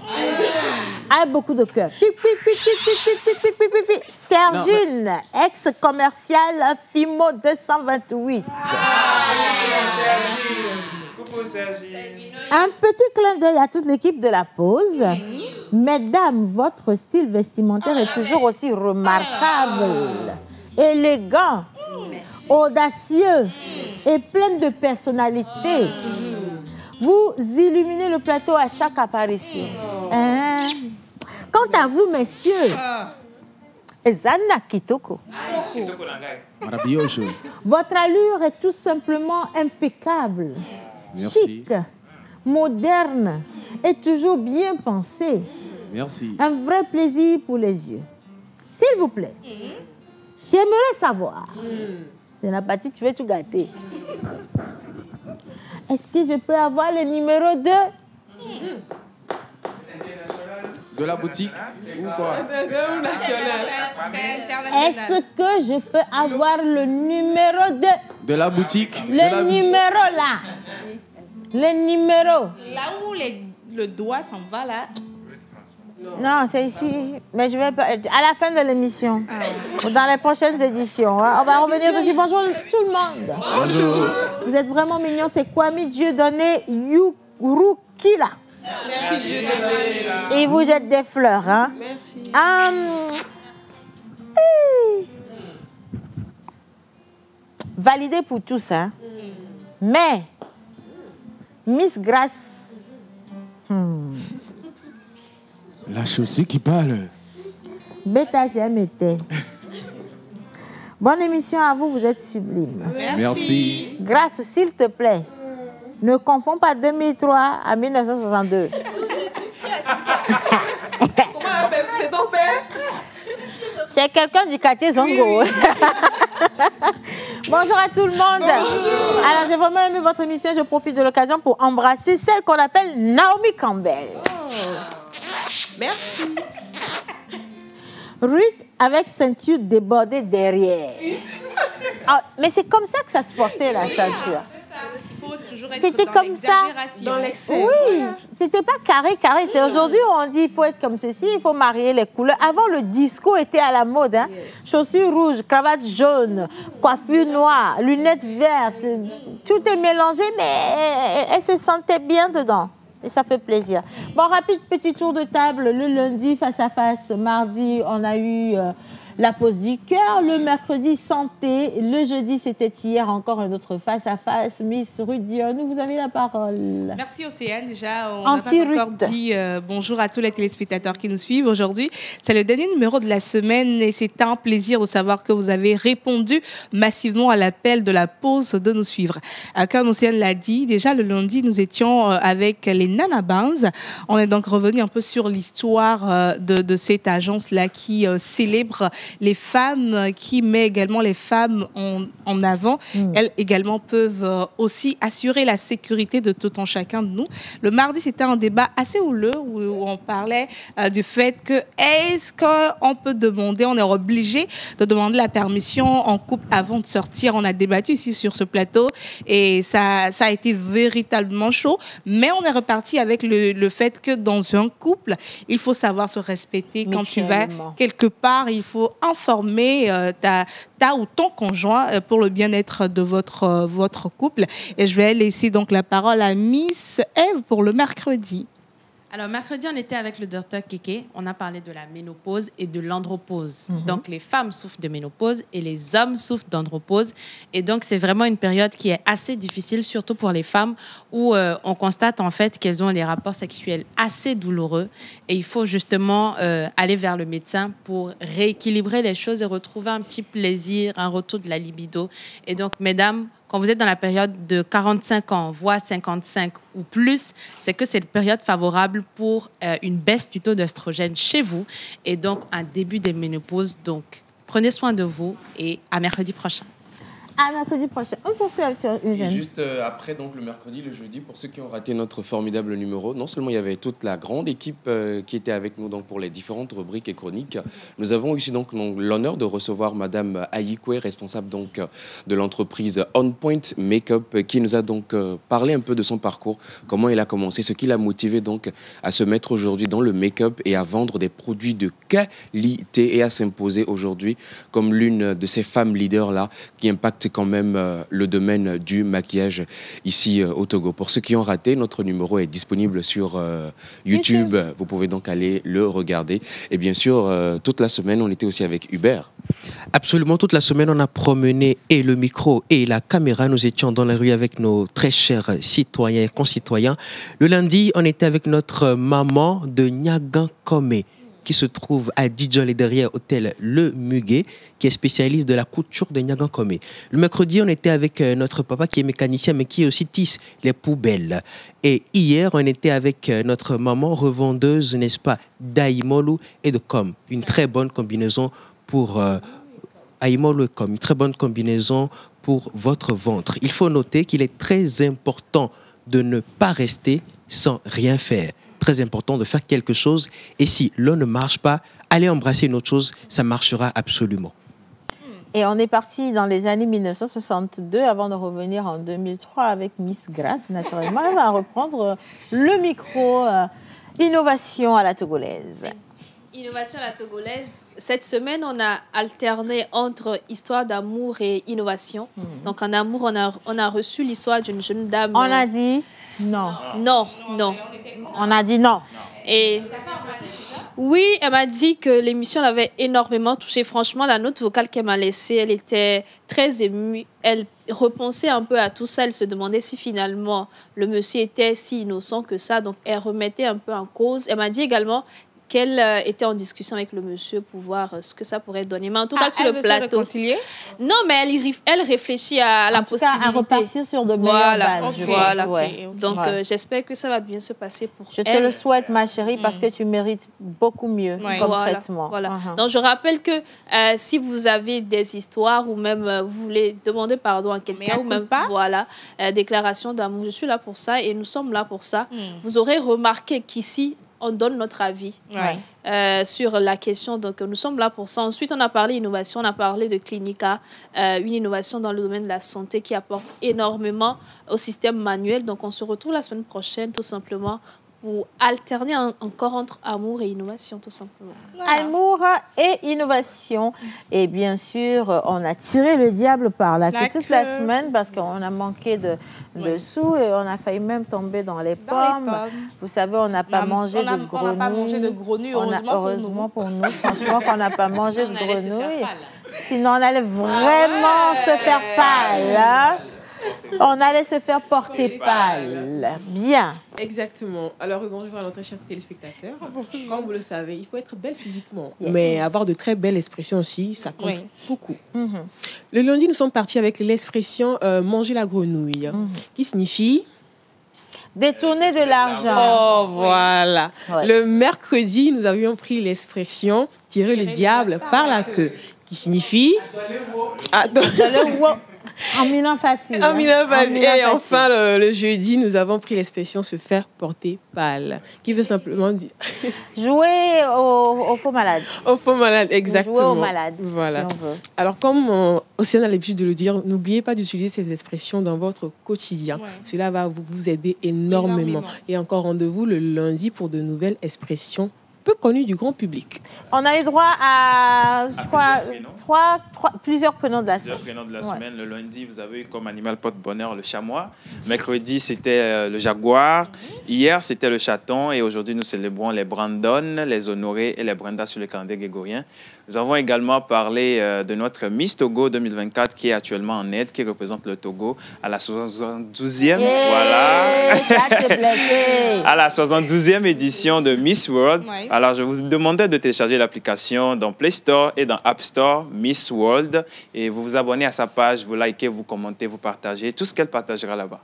Avec beaucoup de cœur. Sergine, ex-commercial Fimo 228. Coucou Sergine. Un petit clin d'œil à toute l'équipe de la pause. Mesdames, votre style vestimentaire est toujours aussi remarquable, élégant, audacieux et plein de personnalité. Vous illuminez le plateau à chaque apparition. Hein? Quant à vous, messieurs, Ezana Kitoko. Votre allure est tout simplement impeccable. Merci. Chic, moderne et toujours bien pensée. Merci. Un vrai plaisir pour les yeux. S'il vous plaît, j'aimerais savoir. C'est la partie, tu veux tout gâter. Est-ce que je peux avoir le numéro 2? De la boutique ou quoi? Est-ce que je peux avoir le numéro 2? De la boutique. Le numéro là. Le numéro. Là où le doigt s'en va, là. Non, c'est ici. Mais je vais pas. À la fin de l'émission. Ou dans les prochaines éditions. Hein. On va revenir aussi. Bonjour tout le monde. Bonjour. Vous êtes vraiment mignons. C'est Kwame Dieudonné Yurukila. Merci Dieudonné. Il vous jette des fleurs. Hein. Merci. Validé pour tous. Hein. Mais, Miss Grace. La chaussée qui parle. Bêta, j'aime été. Bonne émission à vous, vous êtes sublime. Merci. Grâce, s'il te plaît, ne confonds pas 2003 à 1962. Comment appelle c'est ton père? C'est quelqu'un du quartier Zongo. Bonjour à tout le monde. Bonjour. Alors, j'ai vraiment aimé votre émission. Je profite de l'occasion pour embrasser celle qu'on appelle Naomi Campbell. Oh. Merci. Ruth avec ceinture débordée derrière. Ah, mais c'est comme ça que ça se portait, la ceinture. C'était comme ça. Dans l'excès. Oui, c'était pas carré. C'est aujourd'hui où on dit il faut être comme ceci, il faut marier les couleurs. Avant, le disco était à la mode. Hein? Yes. Chaussures rouges, cravate jaune, coiffure noire, lunettes vertes. Tout est mélangé, mais elle se sentait bien dedans. Et ça fait plaisir. Bon, rapide petit tour de table. Le lundi, face à face. Mardi, on a eu la pause du cœur. Le mercredi, santé. Le jeudi, c'était hier encore un autre face à face. Miss Ruth Dionne, vous avez la parole. Merci Océane. Déjà, on n'a pas encore dit bonjour à tous les téléspectateurs qui nous suivent aujourd'hui. C'est le dernier numéro de la semaine et c'est un plaisir de savoir que vous avez répondu massivement à l'appel de la pause de nous suivre. Comme Océane l'a dit, déjà le lundi, nous étions avec les Nana Bands. On est donc revenu un peu sur l'histoire de cette agence-là qui célèbre les femmes, qui met également les femmes en avant. Elles également peuvent aussi assurer la sécurité de tout un chacun de nous. Le mardi, c'était un débat assez houleux où on parlait du fait que est-ce qu'on peut demander, on est obligé de demander la permission en couple avant de sortir. On a débattu ici sur ce plateau et ça a été véritablement chaud, mais on est reparti avec le fait que dans un couple, il faut savoir se respecter. Quand tu vas quelque part, il faut informer ta ou ton conjoint pour le bien-être de votre couple. Et je vais laisser donc la parole à Miss Eve pour le mercredi. Alors, mercredi, on était avec le docteur Keke. On a parlé de la ménopause et de l'andropause. Donc, les femmes souffrent de ménopause et les hommes souffrent d'andropause. Et donc, c'est vraiment une période qui est assez difficile, surtout pour les femmes, où on constate en fait qu'elles ont des rapports sexuels assez douloureux. Et il faut justement aller vers le médecin pour rééquilibrer les choses et retrouver un petit plaisir, un retour de la libido. Et donc, mesdames, quand vous êtes dans la période de 45 ans, voire 55 ou plus, c'est que c'est une période favorable pour une baisse du taux d'œstrogène chez vous et donc un début de ménopause. Donc, prenez soin de vous et à mercredi prochain. À mercredi prochain. On poursuit avec Eugène. Et juste après, donc le mercredi, le jeudi, pour ceux qui ont raté notre formidable numéro, non seulement il y avait toute la grande équipe qui était avec nous donc, pour les différentes rubriques et chroniques, nous avons ici donc l'honneur de recevoir Madame Ayikwe, responsable donc de l'entreprise On Point Makeup, qui nous a donc parlé un peu de son parcours, comment il a commencé, ce qui l'a motivé donc à se mettre aujourd'hui dans le make-up et à vendre des produits de qualité et à s'imposer aujourd'hui comme l'une de ces femmes leaders là qui impactent quand même le domaine du maquillage ici au Togo. Pour ceux qui ont raté, notre numéro est disponible sur YouTube. Vous pouvez donc aller le regarder. Et bien sûr, toute la semaine, on était aussi avec Hubert. Absolument, toute la semaine, on a promené et le micro et la caméra. Nous étions dans la rue avec nos très chers citoyens et concitoyens. Le lundi, on était avec notre maman de Niagankome, qui se trouve à Djidjol et derrière hôtel Le Muguet, qui est spécialiste de la couture de Niagankome. Le mercredi, on était avec notre papa qui est mécanicien, mais qui aussi tisse les poubelles. Et hier, on était avec notre maman revendeuse, n'est-ce pas, d'Aïmolu et de Com. Une très bonne combinaison pour Aïmolu et Com, une très bonne combinaison pour votre ventre. Il faut noter qu'il est très important de ne pas rester sans rien faire. Très important de faire quelque chose. Et si l'on ne marche pas, allez embrasser une autre chose, ça marchera absolument. Et on est parti dans les années 1962 avant de revenir en 2003 avec Miss Grace, naturellement. Elle va reprendre le micro. Innovation à la togolaise. Innovation à la togolaise. Cette semaine, on a alterné entre histoire d'amour et innovation. Donc en amour, on a reçu l'histoire d'une jeune dame. On a dit non. Non. On a dit non. Et oui, elle m'a dit que l'émission l'avait énormément touchée. Franchement, la note vocale qu'elle m'a laissée, elle était très émue. Elle repensait un peu à tout ça. Elle se demandait si finalement le monsieur était si innocent que ça. Donc, elle remettait un peu en cause. Elle m'a dit également qu'elle était en discussion avec le monsieur pour voir ce que ça pourrait donner. Mais en tout cas, sur elle le veut plateau. se réconcilier? Non, mais elle réfléchit à la possibilité. À repartir sur de meilleures bases. Voilà. Ouais. Donc, j'espère que ça va bien se passer pour elle. Je te le souhaite, ma chérie, parce que tu mérites beaucoup mieux comme traitement. Voilà. Donc, je rappelle que si vous avez des histoires ou même vous voulez demander pardon à quelqu'un ou même déclaration d'amour, je suis là pour ça et nous sommes là pour ça. Vous aurez remarqué qu'ici, on donne notre avis sur la question. Donc, nous sommes là pour ça. Ensuite, on a parlé innovation, on a parlé de Clinica, une innovation dans le domaine de la santé qui apporte énormément au système manuel. Donc, on se retrouve la semaine prochaine, tout simplement, pour alterner encore entre amour et innovation, tout simplement. Amour et innovation. Et bien sûr, on a tiré le diable par la queue toute la semaine parce qu'on a manqué de sous et on a failli même tomber dans les pommes. Vous savez, on n'a pas mangé de grenouilles. On n'a pas mangé de grenouilles, heureusement pour nous. Franchement, qu'on n'a pas mangé de grenouilles. Sinon, on allait vraiment se faire pâle. On allait se faire porter pâle. Bien. Exactement. Alors, bonjour à notre chers téléspectateurs. Comme vous le savez, il faut être belle physiquement, mais avoir de très belles expressions aussi, ça compte beaucoup. Le lundi, nous sommes partis avec l'expression manger la grenouille, qui signifie détourner de l'argent. Oh, voilà. Le mercredi, nous avions pris l'expression tirer le diable par la queue, qui signifie en minant facile. Et enfin, le jeudi, nous avons pris l'expression se faire porter pâle, qui veut simplement dire jouer au faux malade. Au faux malade, exactement. Jouer au malade, voilà. si on veut. Alors, comme Océane a l'habitude de le dire, n'oubliez pas d'utiliser ces expressions dans votre quotidien. Cela va vous aider énormément. Et encore rendez-vous le lundi pour de nouvelles expressions peu connues du grand public. On a eu droit à, je crois, plusieurs prénoms de la semaine. Plusieurs prénoms de la semaine. Le lundi, vous avez eu comme animal porte-bonheur le chamois. Mercredi, c'était le jaguar. Hier, c'était le chaton. Et aujourd'hui, nous célébrons les Brandon, les Honoré et les Brenda sur le calendrier grégorien. Nous avons également parlé de notre Miss Togo 2024 qui est actuellement en aide, qui représente le Togo à la 72e. Voilà. À la 72e édition de Miss World. Alors, je vous demandais de télécharger l'application dans Play Store et dans App Store, Miss World. Et vous vous abonnez à sa page, vous likez, vous commentez, vous partagez. Tout ce qu'elle partagera là-bas.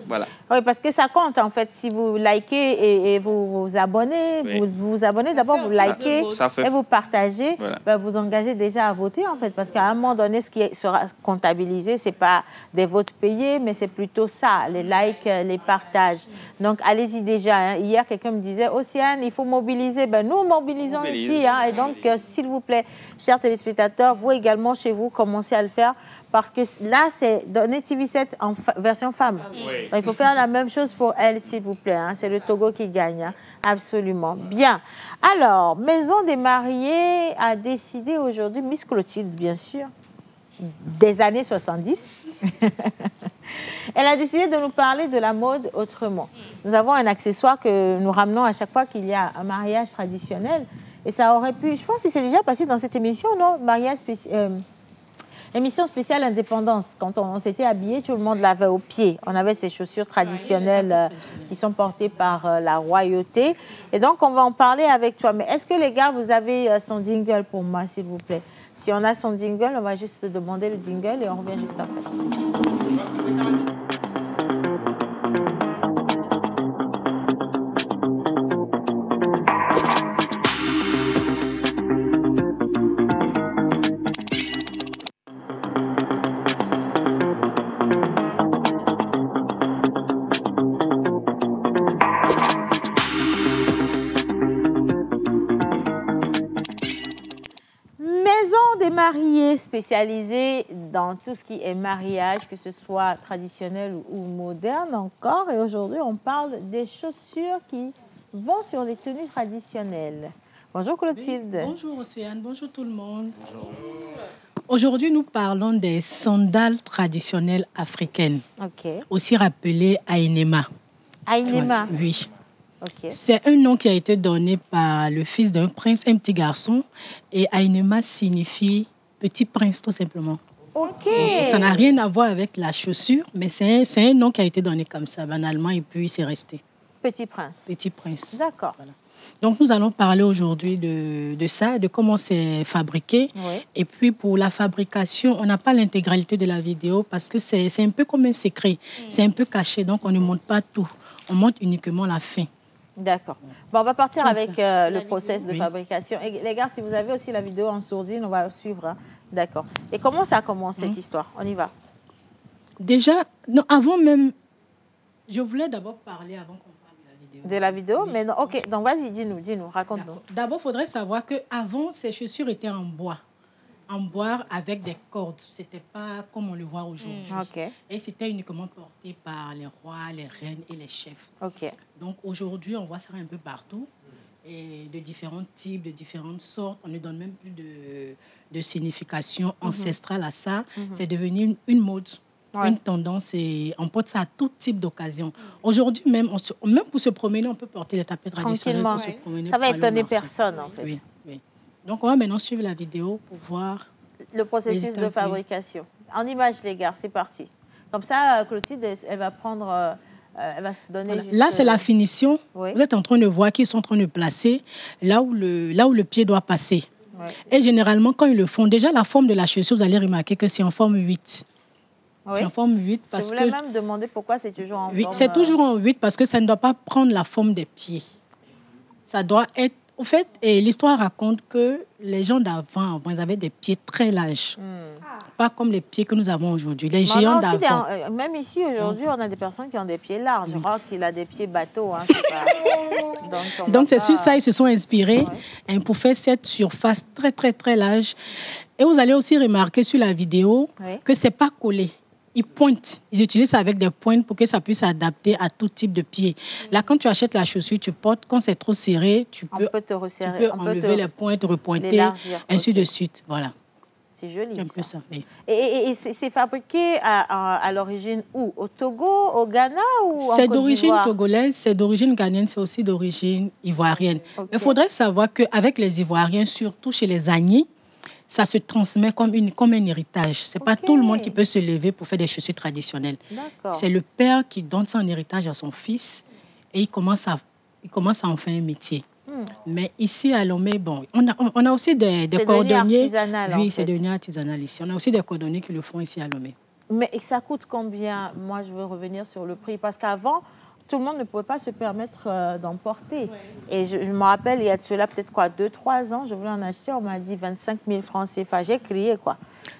Voilà. Oui, parce que ça compte, en fait. Si vous likez et vous vous abonnez, vous vous abonnez, d'abord, vous likez et vous partagez. Voilà. Ben, vous engagez déjà à voter, en fait, parce qu'à un moment donné, ce qui sera comptabilisé, ce n'est pas des votes payés, mais c'est plutôt ça, les likes, les partages. Donc, allez-y déjà. Hein. Hier, quelqu'un me disait, Océane, il faut mobiliser. Ben, nous mobilisons ici. Hein. Et donc, s'il vous plaît, chers téléspectateurs, vous également, chez vous, commencez à le faire. Parce que là, c'est donner TV7 en version femme. Oui. Donc, il faut faire la même chose pour elle, s'il vous plaît. Hein. C'est le Togo qui gagne. Hein. Absolument. Bien. Alors, Maison des mariés a décidé aujourd'hui, Miss Clotilde, bien sûr, des années 70. Elle a décidé de nous parler de la mode autrement. Nous avons un accessoire que nous ramenons à chaque fois qu'il y a un mariage traditionnel. Et ça aurait pu, je pense que c'est déjà passé dans cette émission, non? Mariage spécial. Émission spéciale Indépendance. Quand on s'était habillé, tout le monde l'avait au pied. On avait ces chaussures traditionnelles qui sont portées par la royauté. Et donc, on va en parler avec toi. Mais est-ce que les gars, vous avez son jingle pour moi, s'il vous plaît? Si on a son jingle, on va juste demander le jingle et on revient juste après. Mariés spécialisés dans tout ce qui est mariage, que ce soit traditionnel ou moderne encore. Et aujourd'hui, on parle des chaussures qui vont sur les tenues traditionnelles. Bonjour Clotilde. Oui, bonjour Océane, bonjour tout le monde. Bonjour. Aujourd'hui, nous parlons des sandales traditionnelles africaines, aussi rappelées Ainema. Ainema. Oui. Okay. C'est un nom qui a été donné par le fils d'un prince, un petit garçon. Et Ainema signifie petit prince, tout simplement. Ok. Ça n'a rien à voir avec la chaussure, mais c'est un nom qui a été donné comme ça, banalement, et puis c'est resté. Petit Prince. Petit Prince. D'accord. Voilà. Donc, nous allons parler aujourd'hui de ça, de comment c'est fabriqué. Oui. Et puis, pour la fabrication, on n'a pas l'intégralité de la vidéo parce que c'est un peu comme un secret. C'est un peu caché, donc on ne montre pas tout. On montre uniquement la fin. D'accord. Bon, on va partir avec le process de fabrication. Et les gars, si vous avez aussi la vidéo en sourdine, on va suivre. Hein. D'accord. Et comment ça commence, cette histoire? On y va. Déjà, non, avant même, je voulais d'abord parler avant qu'on parle de la vidéo. De la vidéo? Mais non, ok. Donc, vas-y, dis-nous, raconte-nous. D'abord, il faudrait savoir qu'avant, ces chaussures étaient en bois. En bois avec des cordes. Ce n'était pas comme on le voit aujourd'hui. Okay. Et c'était uniquement porté par les rois, les reines et les chefs. Okay. Donc aujourd'hui, on voit ça un peu partout. Et de différents types, de différentes sortes. On ne donne même plus de signification ancestrale à ça. C'est devenu une mode, une tendance. Et on porte ça à tout type d'occasion. Aujourd'hui, même pour se promener, on peut porter les tapis traditionnels. Pour se promener, ça va étonner personne, en fait. Oui. Donc, on va maintenant suivre la vidéo pour voir le processus de fabrication. En image, les gars, c'est parti. Comme ça, Clotilde, elle va prendre, elle va se donner... Voilà. Là, c'est la finition. Oui. Vous êtes en train de voir qu'ils sont en train de placer là où le pied doit passer. Oui. Et généralement, quand ils le font, déjà, la forme de la chaussure, vous allez remarquer que c'est en forme 8. Oui. C'est en forme 8 parce que... Je voulais même demander pourquoi c'est toujours en forme... C'est toujours en 8 parce que ça ne doit pas prendre la forme des pieds. Ça doit être... Au fait, l'histoire raconte que les gens d'avant, ils avaient des pieds très larges. Pas comme les pieds que nous avons aujourd'hui. Les géants d'avant. Même ici, aujourd'hui, on a des personnes qui ont des pieds larges. Je crois qu'il a des pieds bateaux. Hein, Donc, c'est sur ça ils se sont inspirés pour faire cette surface très, très, très large. Et vous allez aussi remarquer sur la vidéo que ce n'est pas collé. Ils pointent. Ils utilisent ça avec des pointes pour que ça puisse s'adapter à tout type de pied. Là, quand tu achètes la chaussure, tu portes. Quand c'est trop serré, tu peux enlever les pointes, repointer, ainsi de suite. Voilà. C'est joli. C'est un peu ça. Oui. Et c'est fabriqué à l'origine où? Au Togo, au Ghana ou en Côte d'Ivoire? C'est d'origine togolaise, c'est d'origine ghanéenne, c'est aussi d'origine ivoirienne. Il faudrait savoir qu'avec les Ivoiriens, surtout chez les Agnis, ça se transmet comme un héritage. Ce n'est pas tout le monde qui peut se lever pour faire des chaussures traditionnelles. C'est le père qui donne ça en héritage à son fils et il commence à en faire un métier. Mais ici à Lomé, bon, on a aussi des cordonniers. Oui, c'est devenu artisanal ici. On a aussi des cordonniers qui le font ici à Lomé. Mais ça coûte combien? Moi, je veux revenir sur le prix. Parce qu'avant, tout le monde ne pouvait pas se permettre d'emporter. Et je me rappelle, il y a de cela peut-être 2-3 ans, je voulais en acheter, on m'a dit 25 000 francs CFA. J'ai crié, quoi.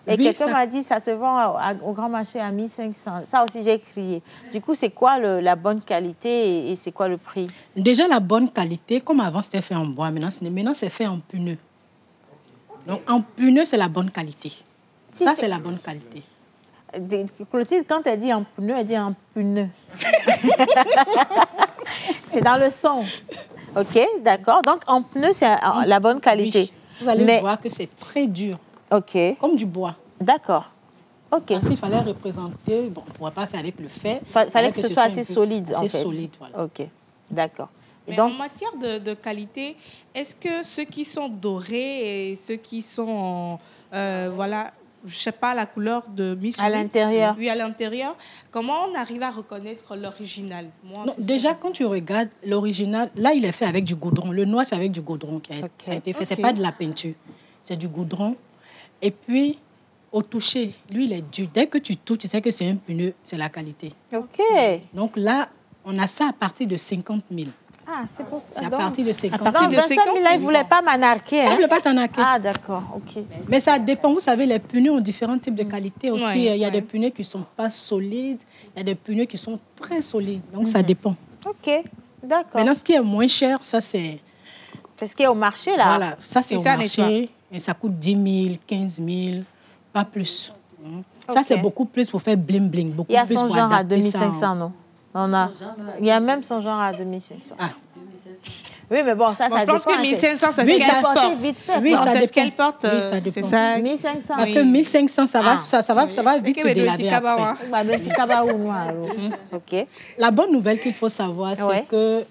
Et quelqu'un m'a dit, ça se vend au grand marché à 1500. Ça aussi, j'ai crié. Du coup, c'est quoi la bonne qualité et c'est quoi le prix? Déjà, la bonne qualité, comme avant, c'était fait en bois. Maintenant, c'est fait en pneus. Donc, en pneus, c'est la bonne qualité. Ça, c'est la bonne qualité. Clotilde, quand elle dit en pneu, elle dit en pneu. C'est dans le son. OK, d'accord. Donc, en pneu, c'est la bonne qualité. Oui. Vous allez voir que c'est très dur. OK. Comme du bois. D'accord. OK. Parce qu'il fallait représenter... Bon, on ne pourra pas faire avec le fer. Il fallait que ce soit assez solide, en fait. Assez solide, voilà. OK, d'accord. Mais donc, en matière de qualité, est-ce que ceux qui sont dorés et ceux qui sont... voilà... je ne sais pas, la couleur de Miss à l'intérieur. Oui, à l'intérieur. Comment on arrive à reconnaître l'original? Déjà, quand tu regardes l'original, là, il est fait avec du goudron. Le noir, c'est avec du goudron ça a été fait. Ce n'est pas de la peinture. C'est du goudron. Et puis, au toucher, lui, il est dur. Dès que tu touches, tu sais que c'est un pneu, c'est la qualité. OK. Donc là, on a ça à partir de 50 000. Ah, c'est pour ça. C'est à partir de 50 000. À partir de 50 000, là, ils ne voulaient pas m'anarquer. Ils ne voulaient pas t'anarquer. Ah, d'accord, OK. Mais ça dépend. Vous savez, les pneus ont différents types de qualité aussi. Il y a des pneus qui ne sont pas solides. Il y a des pneus qui sont très solides. Donc, ça dépend. OK, d'accord. Maintenant, ce qui est moins cher, ça, c'est... C'est ce qui est au marché, là. Voilà, ça, c'est au marché. Et ça coûte 10 000, 15 000, pas plus. Ça, c'est beaucoup plus pour faire bling-bling. Il y a son genre à 2500, non? Il y a même son genre à 2500. Ah. Oui, mais bon, ça je pense que 1500, ça oui, c'est qu'elle porte. Vite fait, oui, ça c'est ce qu'elle porte. Oui, ça dépend. C'est ça. 1500. Parce que 1500, ça va vite se délaver après. La bonne nouvelle qu'il faut savoir, c'est que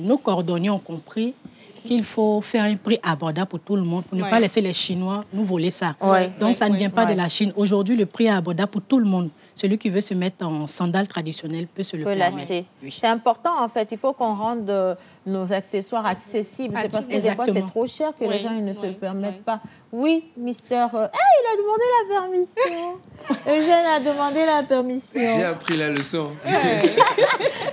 nos cordonniers ont compris qu'il faut faire un prix abordable pour tout le monde, pour ne pas laisser les Chinois nous voler ça. Donc, ça ne vient pas de la Chine. Aujourd'hui, le prix est abordable pour tout le monde. Celui qui veut se mettre en sandales traditionnelles peut se le permettre. Oui. C'est important, en fait. Il faut qu'on rende nos accessoires accessibles. C'est parce que des fois, c'est trop cher que les gens ils ne se le permettent pas. Oui, Mister... il a demandé la permission. Eugène a demandé la permission. J'ai appris la leçon.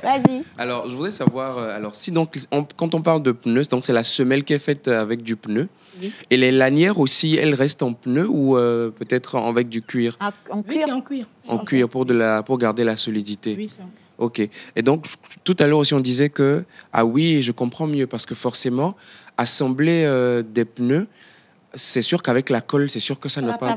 Vas-y. Alors, je voudrais savoir, si donc, quand on parle de pneus, donc c'est la semelle qui est faite avec du pneu. Oui. Et les lanières aussi, elles restent en pneu ou peut-être avec du cuir? En cuir. Oui, c'est en cuir. En cuir pour garder la solidité. Oui, c'est en cuir. Ok. Et donc, tout à l'heure aussi, on disait que, ah oui, je comprends mieux, parce que forcément, assembler des pneus, c'est sûr qu'avec la colle, c'est sûr que ça ne va pas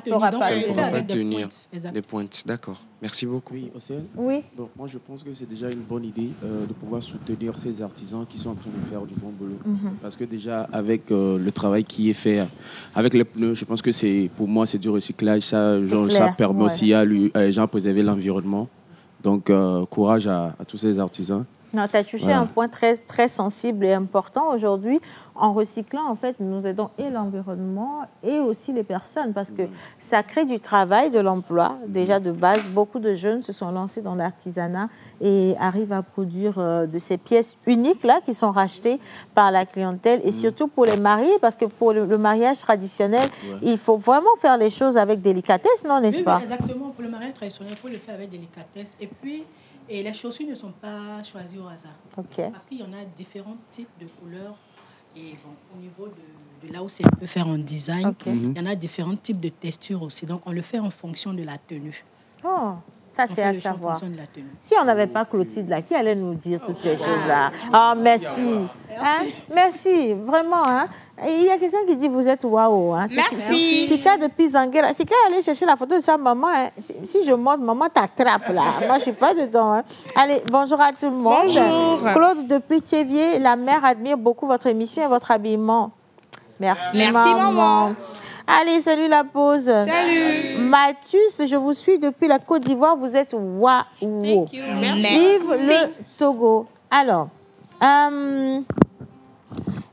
tenir. Des pointes, d'accord. Merci beaucoup. Oui, Océane. Oui. Bon, moi, je pense que c'est déjà une bonne idée de pouvoir soutenir ces artisans qui sont en train de faire du bon boulot. Parce que déjà, avec le travail qui est fait avec les pneus, je pense que pour moi, c'est du recyclage. Ça permet aussi à les gens de préserver l'environnement. Donc, courage à tous ces artisans. Tu as touché un point très, très sensible et important aujourd'hui. En recyclant, en fait, nous aidons et l'environnement et aussi les personnes parce que ça crée du travail, de l'emploi. Déjà de base, beaucoup de jeunes se sont lancés dans l'artisanat et arrivent à produire de ces pièces uniques là qui sont rachetées par la clientèle et surtout pour les mariés parce que pour le mariage traditionnel, il faut vraiment faire les choses avec délicatesse, non, n'est-ce pas? Oui, exactement. Pour le mariage traditionnel, il faut le faire avec délicatesse. Et puis, les chaussures ne sont pas choisies au hasard. Parce qu'il y en a différents types de couleurs. Et bon, au niveau de là où c'est un peu faire en design, il y en a différents types de textures aussi. Donc, on le fait en fonction de la tenue. Oh, ça c'est à savoir. Si on n'avait pas Clotilde là, qui allait nous dire toutes ces choses-là? Oh, merci. Hein? Merci, vraiment. Hein? Il y a quelqu'un qui dit vous êtes waouh. Hein? Merci. Sika depuis Zanguera. Sika allait chercher la photo de sa maman. Hein? Si je monte, maman t'attrape là. Moi, je ne suis pas dedans. Hein? Allez, bonjour à tout le monde. Bonjour. Claude depuis Thiévier. La mère admire beaucoup votre émission et votre habillement. Merci maman. Allez, salut la pause. Salut. Mathus, je vous suis depuis la Côte d'Ivoire. Vous êtes waouh. Vive le Togo. Alors,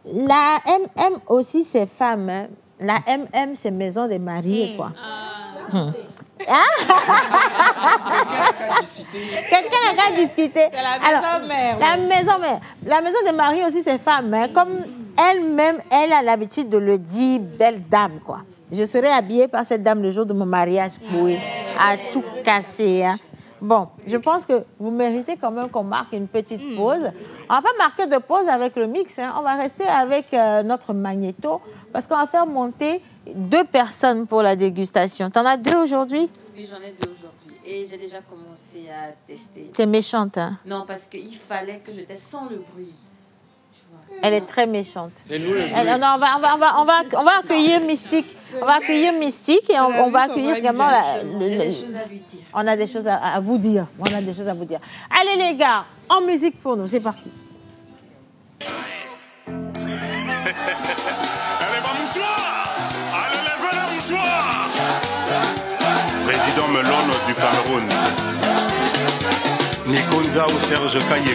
la MM aussi, c'est femme. Hein. La MM, c'est maison des mariés, quoi. Quelqu'un n'a qu'à discuter. C'est la maison mère. La maison des mariés aussi, c'est femme. Hein. Comme elle-même, elle a l'habitude de le dire, belle dame, quoi. Je serai habillée par cette dame le jour de mon mariage. Oui, à tout casser. Hein. Bon, je pense que vous méritez quand même qu'on marque une petite pause. On ne va pas marquer de pause avec le mix. Hein. On va rester avec notre magnéto parce qu'on va faire monter 2 personnes pour la dégustation. T'en as 2 aujourd'hui? Oui, j'en ai 2 aujourd'hui. Et j'ai déjà commencé à tester. T'es méchante, hein? Non, parce qu'il fallait que je teste sans le bruit. Elle est très méchante. C'est nous le bruit. On va accueillir Mystique. On va accueillir Mystique et on va accueillir également J'ai des choses à lui dire. On a des choses à vous dire. On a des choses à vous dire. Allez les gars, en musique pour nous, c'est parti. Allez, levez le mouchoir. Président Melon du Cameroun. Nikunza ou Serge Kayembe.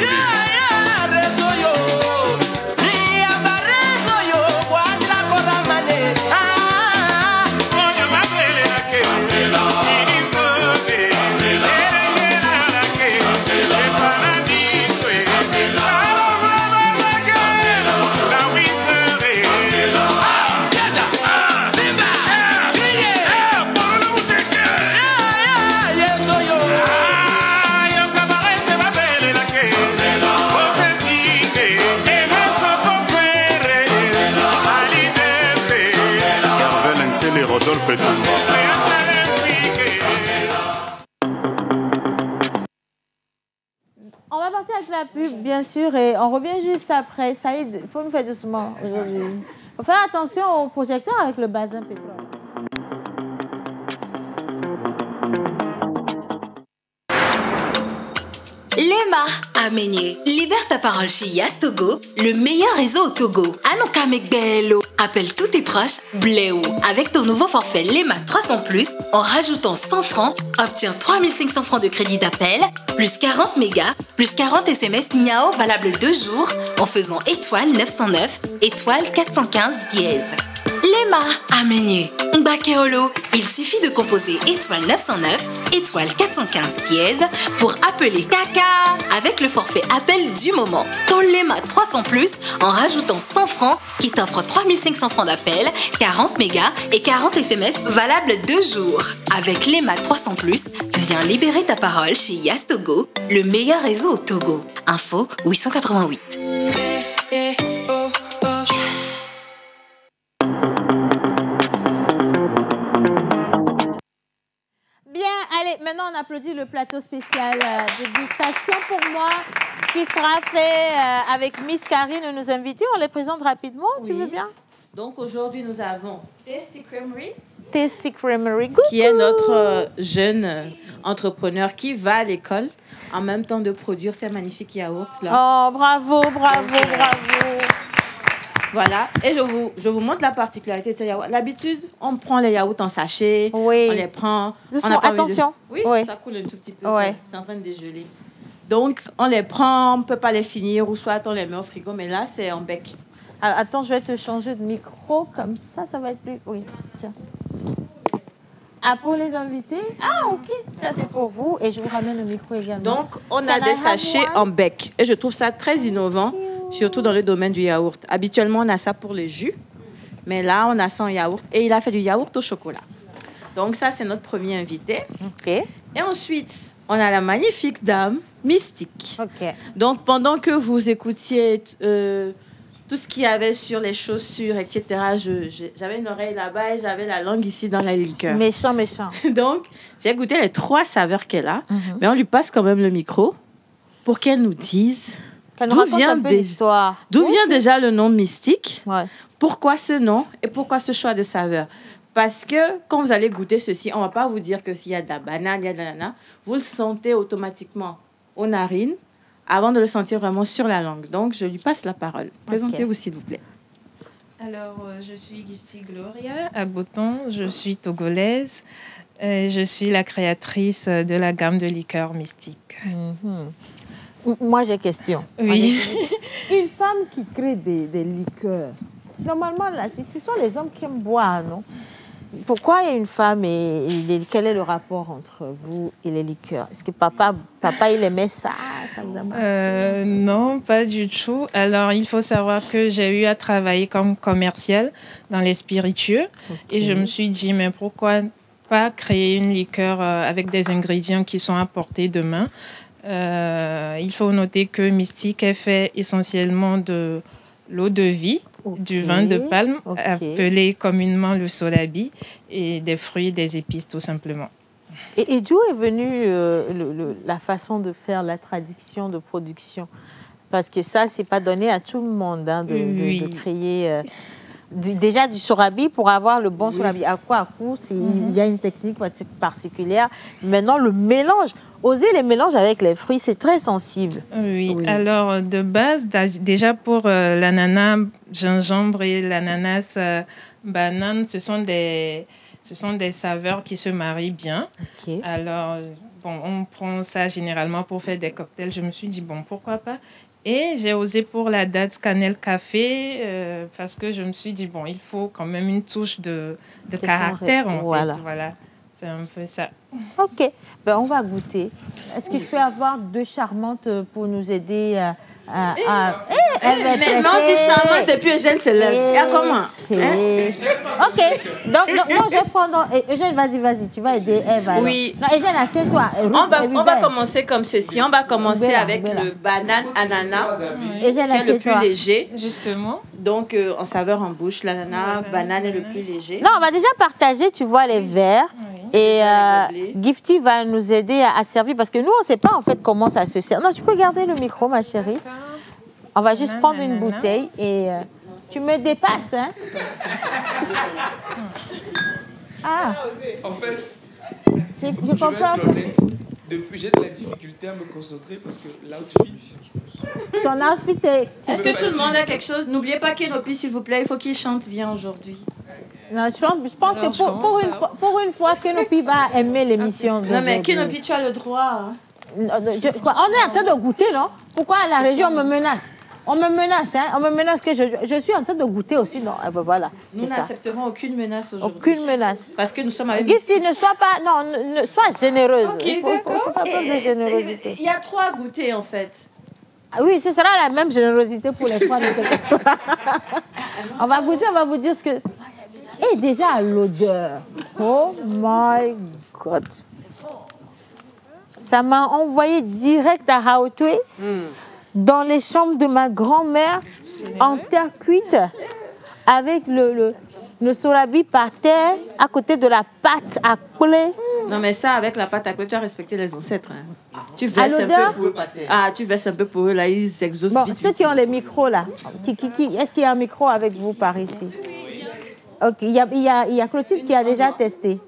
On va partir avec la pub, bien sûr, et on revient juste après. Saïd, il faut nous faire doucement aujourd'hui. Il faut faire attention au projecteur avec le bazin pétrole. Les Amenye, libère ta parole chez Yas Togo, le meilleur réseau au Togo. Anoka Megbelo, appelle tous tes proches, Bléou. Avec ton nouveau forfait Lema 300+, en rajoutant 100 francs, obtiens 3500 francs de crédit d'appel, plus 40 mégas, plus 40 SMS Niao valable 2 jours, en faisant étoile 909, étoile 415 dièse. Lema Amenye, Mbakeolo, il suffit de composer étoile 909, étoile 415 dièse pour appeler Kaka avec le forfait appel du moment. Ton Lema 300+, en rajoutant 100 francs qui t'offre 3500 francs d'appel, 40 mégas et 40 SMS valables 2 jours. Avec Lema 300+, viens libérer ta parole chez Yas Togo, le meilleur réseau au Togo. Info 888. Allez, maintenant on applaudit le plateau spécial de dégustation pour moi qui sera fait avec Miss Karine et nos invités. On les présente rapidement, si tu veux bien. Donc aujourd'hui, nous avons Tasty Creamery. Tasty Creamery, qui est notre jeune entrepreneur qui va à l'école en même temps de produire ces magnifiques yaourts là. Oh, bravo, bravo, bravo. Voilà, et je vous montre la particularité de ces yaourts. D'habitude, on prend les yaourts en sachet, oui. On les prend... Doucement, attention. Oui, ça coule un tout petit peu, oui. C'est en train de dégeler. Donc, on les prend, on ne peut pas les finir, ou soit on les met au frigo, mais là, c'est en bec. Alors, attends, je vais te changer de micro, comme ça va être plus... Oui, tiens. Ah, pour les invités? Ah, ok. Ça, c'est pour vous, et je vous ramène le micro également. Donc, on a des sachets en bec, et je trouve ça très innovant. Surtout dans le domaine du yaourt. Habituellement, on a ça pour les jus. Mais là, on a ça en yaourt. Et il a fait du yaourt au chocolat. Donc ça, c'est notre premier invité. OK. Et ensuite, on a la magnifique dame Mystique. OK. Donc, pendant que vous écoutiez tout ce qu'il y avait sur les chaussures, etc., j'avais une oreille là-bas et j'avais la langue ici dans la liqueur. Méchant, méchant. Donc, j'ai goûté les 3 saveurs qu'elle a. Mais on lui passe quand même le micro pour qu'elle nous dise... D'où vient déjà le nom Mystique? Pourquoi ce nom et pourquoi ce choix de saveur? Parce que quand vous allez goûter ceci, on ne va pas vous dire que s'il y a de la banane, il y a de l'ananas. Vous le sentez automatiquement aux narines avant de le sentir vraiment sur la langue. Donc, je lui passe la parole. Présentez-vous, s'il vous plaît. Alors, je suis Gifty Gloria Agboton. Je suis togolaise. Je suis la créatrice de la gamme de liqueurs Mystique. Moi, j'ai question. Oui. Une femme qui crée des liqueurs, normalement, là, ce sont les hommes qui aiment boire, non? Pourquoi il y a une femme et quel est le rapport entre vous et les liqueurs? Est-ce que papa il aimait ça vous a marqué? Non, pas du tout. Alors, il faut savoir que j'ai eu à travailler comme commerciale dans les spiritueux. Et je me suis dit, mais pourquoi pas créer une liqueur avec des ingrédients qui sont à portée de main? Il faut noter que Mystique est fait essentiellement de l'eau de vie, du vin de palme, appelé communément le solabi, et des fruits et des épices tout simplement. Et d'où est venue la façon de faire la traduction de production? Parce que ça, c'est pas donné à tout le monde de créer... déjà du sorabi pour avoir le bon sorabi. À coup, il y a une technique particulière. Maintenant, le mélange, oser les mélanges avec les fruits, c'est très sensible. Oui. Alors de base, déjà pour l'ananas gingembre et l'ananas banane, ce sont des saveurs qui se marient bien. Alors, on prend ça généralement pour faire des cocktails. Je me suis dit, pourquoi pas? Et j'ai osé pour la date cannelle café parce que je me suis dit, il faut quand même une touche de caractère. En fait. Voilà, c'est un peu ça. OK. On va goûter. Est-ce que je peux avoir 2 charmantes pour nous aider mais on dit charmante et puis Eugène se lève. Comment? OK. Donc, je vais prendre... Eugène, vas-y. Tu vas aider Eve. Oui. Non, Eugène, assieds-toi. On va commencer comme ceci. On va commencer avec le banane ananas, qui est le plus léger. Justement. Donc, en saveur en bouche, l'ananas, banane est le plus léger. Non, on va déjà partager, tu vois, les verres. Et Gifty va nous aider à servir parce que nous, on ne sait pas en fait comment ça se sert. Non, tu peux garder le micro, ma chérie. On va juste prendre une bouteille et tu me dépasses, hein? En fait, je comprends. Depuis, j'ai de la difficulté à me concentrer parce que l'outfit... Son outfit est... Est-ce que tout le monde a quelque chose? N'oubliez pas Kenopi, s'il vous plaît. Il faut qu'il chante bien aujourd'hui. Non, je pense que pour une fois, Kenopi va aimer l'émission. Non, mais Kenopi, tu as le droit. Hein. On est en train de goûter, non? Pourquoi à la région, on me menace? On me menace, hein? On me menace que je suis en train de goûter aussi. Non, voilà. Nous n'accepterons aucune menace aujourd'hui. Aucune menace. Parce que nous sommes avec... Gusti, ne sois pas... Non, sois généreuse. Ok, il faut pas prendre de générosité. Il y a 3 goûters, en fait. Ah oui, ce sera la même générosité pour les 3. On va goûter, on va vous dire ce que... Et déjà, l'odeur. Oh my God. Ça m'a envoyé direct à Hautoué, dans les chambres de ma grand-mère, en terre cuite, avec le sorabi par terre, à côté de la pâte à coller. Non, mais ça, avec la pâte à coller, tu as respecté les ancêtres. Hein. Tu verses un peu pour eux. Tu verses un peu pour eux, là, ils s'exaucent vite. Ceux qui ont les micros, là, est-ce qu'il y a un micro avec vous par ici? Ok, il y a Clotilde qui a déjà testé.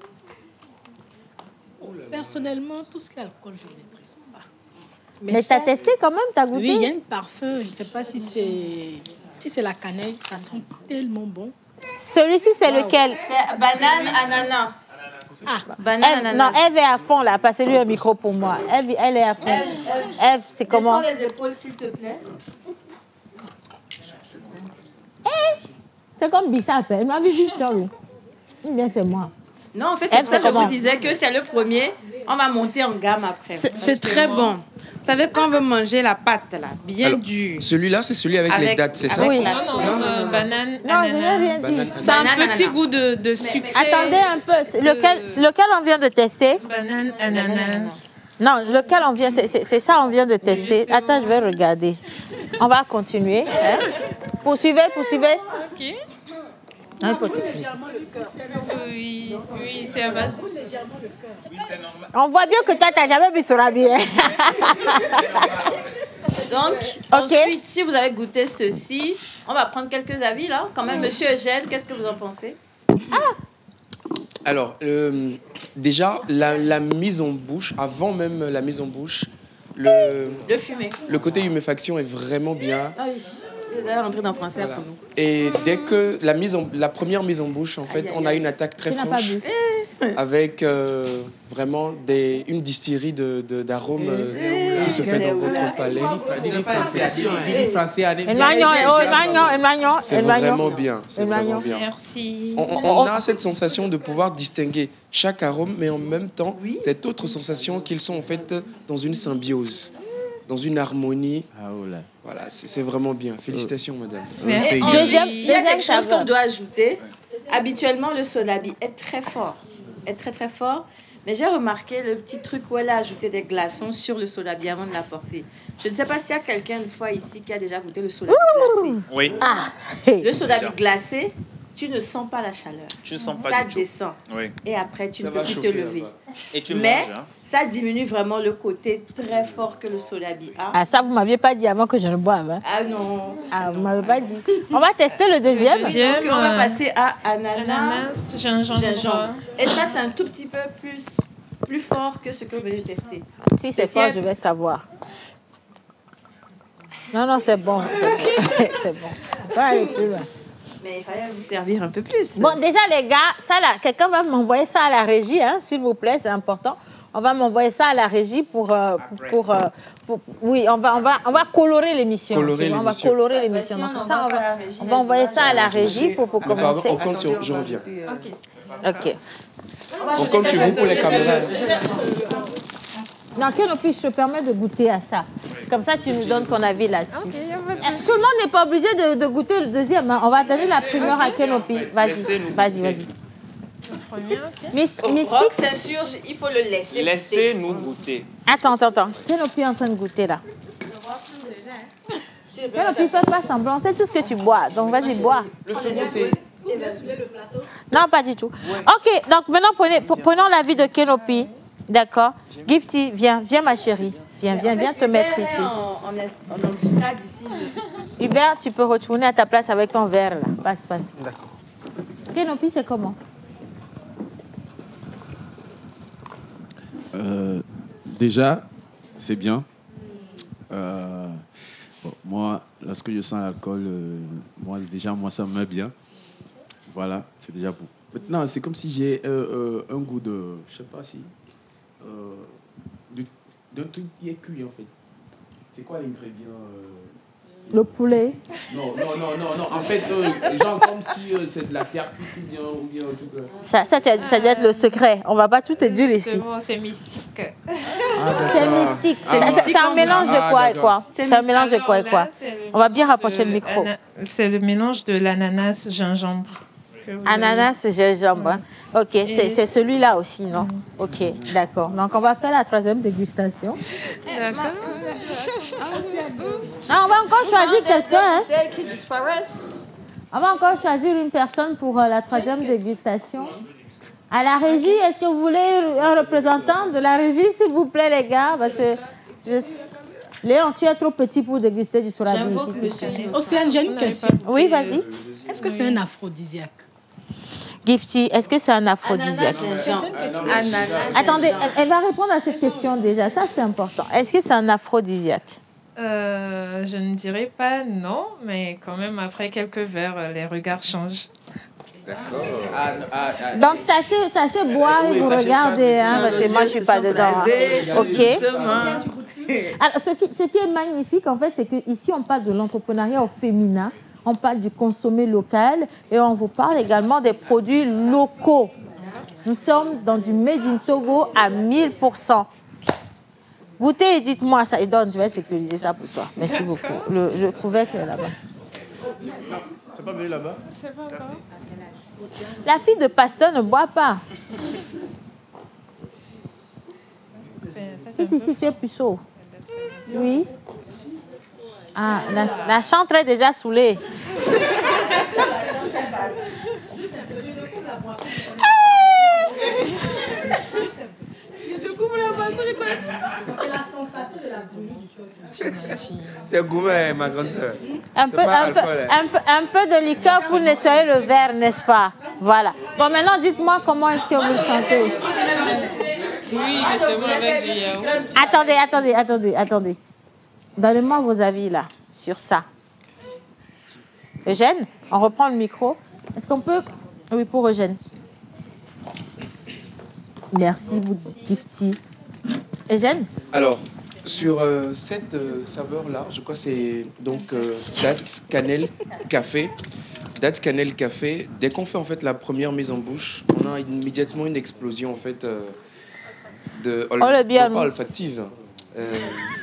Personnellement, tout ce qui est alcool, je ne maîtrise pas. Mais tu as testé quand même, tu as goûté? Oui, il y a un parfum, je ne sais pas si c'est la cannelle, ça sent tellement bon. Celui-ci, c'est lequel? C'est banane, ananas. Banane, ananas. Non, Eve est à fond là, passez-lui un micro pour moi. Eve, elle est à fond. Eve, c'est comment? Descends les épaules, s'il te plaît. C'est comme Bissap, elle m'a vu Victor. Bien, c'est moi. Non, en fait, c'est pour ça que je vous disais que c'est le premier. On va monter en gamme après. C'est très bon. Vous savez, quand on veut manger la pâte, là, bien dure. Celui-là, c'est celui avec les dates, c'est ça? Oui. Non, banane, ananas. C'est un petit goût de sucre. Attendez un peu. Lequel on vient de tester? Banane, ananas. Non, lequel on vient... C'est ça, on vient de tester. Attends, je vais regarder. On va continuer. Hein? Poursuivez. OK. Non, il faut oui, c'est à base. On voit bien que toi, tu n'as jamais vu Sorabi. Hein? Donc, ensuite, si vous avez goûté ceci, on va prendre quelques avis là. Quand même, Monsieur Eugène, qu'est-ce que vous en pensez? Alors, déjà, la mise en bouche, avant même la mise en bouche, le fumé. Le côté huméfaction est vraiment bien. Ah oui. Vous allez rentrer dans le français après nous. Et dès que la première mise en bouche, en fait, on a une attaque très franche avec vraiment une distillerie d'arômes qui se fait dans votre palais. C'est vraiment bien. Merci. On a cette sensation de pouvoir distinguer chaque arôme, mais en même temps, cette autre sensation qu'ils sont en fait dans une symbiose, dans une harmonie. Voilà, c'est vraiment bien. Félicitations, madame. Merci. Il y a quelque chose qu'on doit ajouter. Habituellement, le Solabi est très fort. Très fort. Mais j'ai remarqué le petit truc où elle a ajouté des glaçons sur le Solabi avant de l'apporter. Je ne sais pas s'il y a quelqu'un une fois ici qui a déjà goûté le Solabi glacé. Oui. Le Solabi glacé, tu ne sens pas la chaleur. Tu ne sens pas ça du descend. Tout. Oui. Et après, tu ne peux plus te lever. Et tu Mais manges, hein. ça diminue vraiment le côté très fort que le Solabi a. Ah, ça, vous ne m'aviez pas dit avant que je ne boive. Hein? Ah non. Ah, vous ne m'avez pas dit. On va tester le deuxième. Donc, on va passer à ananas, gingembre. Et ça, c'est un tout petit peu plus fort que ce que vous venez de tester. Si c'est fort, je vais savoir. Non, c'est bon. C'est bon. On va aller plus loin. Mais il fallait vous servir un peu plus. Bon, déjà, les gars, ça là, quelqu'un va m'envoyer ça à la régie, hein, s'il vous plaît, c'est important. On va m'envoyer ça à la régie pour oui, on va colorer l'émission. On va colorer l'émission. On va envoyer ça à la régie pour commencer. On compte sur... Je reviens. OK. On compte sur vous pour les caméras. Non, Kenopi, je te permets de goûter à ça. Comme ça, tu nous donnes ton avis là-dessus. Tout le monde n'est pas obligé de goûter le deuxième. Hein. On va donner la primeur à Kenopi. Vas-y. Mystique, c'est sûr, il faut le laisser. Laissez-nous goûter. Attends. Kenopi est en train de goûter là. Kenopi, fais pas semblant. C'est tout ce que tu bois. Donc, vas-y, bois. Le truc, c'est... Non, pas du tout. OK, donc maintenant, prenons l'avis de Kenopi. D'accord. Gifty, viens ma chérie. Viens te mettre ici. En embuscade ici. Hubert, tu peux retourner à ta place avec ton verre là. Passe. D'accord. Kenopi, c'est comment? Déjà, c'est bien. Moi, lorsque je sens l'alcool, moi, ça me met bien. Voilà, c'est déjà bon. Maintenant, c'est comme si j'ai un goût de, je sais pas si, d'un truc qui est cuit en fait. C'est quoi l'ingrédient Le poulet. Non. En fait, genre comme si c'est de la pertique ou bien un truc. Ça doit être le secret. On va pas tout te dire ici. C'est mystique. C'est mystique. C'est un mélange de quoi et quoi? C'est un mélange de quoi et quoi? On va bien rapprocher le micro. C'est le mélange de l'ananas gingembre. Ananas gingembre. Hein. Ok, c'est celui-là aussi, non? Ok, d'accord. Donc on va faire la 3e dégustation. D'accord. Non, on va encore choisir quelqu'un. Hein? On va encore choisir une personne pour la 3e dégustation. À la régie, est-ce que vous voulez un représentant de la régie, s'il vous plaît, les gars? Parce que Léon, tu es trop petit pour déguster du sorabi. Océane, j'ai une question. Oui, vas-y. Est-ce que c'est un aphrodisiaque? Gifty, est-ce que c'est un aphrodisiaque? Attendez, elle va répondre à cette question déjà. Ça, c'est important. Est-ce que c'est un aphrodisiaque? Je ne dirais pas non, mais quand même, après quelques verres, les regards changent. D'accord. Donc, sachez boire et vous regardez, hein, parce que moi, je ne suis pas dedans. Hein. OK. Alors, ce qui est magnifique, en fait, c'est qu'ici, on parle de l'entrepreneuriat au féminin. On parle du consommé local et on vous parle également des produits locaux. Nous sommes dans du Made in Togo à 1000%. Goûtez et dites-moi ça. Et donc, je vais sécuriser ça pour toi. Merci beaucoup. Le couvercle est là-bas. C'est pas mieux là-bas? C'est pas encore. La fille de pasteur ne boit pas. C'est ici, tu es puceau. Oui. Ah, la chantre est déjà saoulée. C'est la sensation de la brûlure. C'est gourmet, ma grande soeur. Un peu de liqueur pour nettoyer le verre, n'est-ce pas? Voilà. Bon, maintenant, dites-moi comment est-ce que vous le sentez. Oui, justement, avec du yaourt. Attendez. Donnez-moi vos avis, là, sur ça. Eugène, on reprend le micro. Est-ce qu'on peut... Oui, pour Eugène. Merci, Gifty. Eugène? Alors, sur cette saveur-là, je crois que c'est donc date, cannelle, café. Date, cannelle, café. Dès qu'on fait en fait la première mise en bouche, on a immédiatement une explosion en fait olfactive.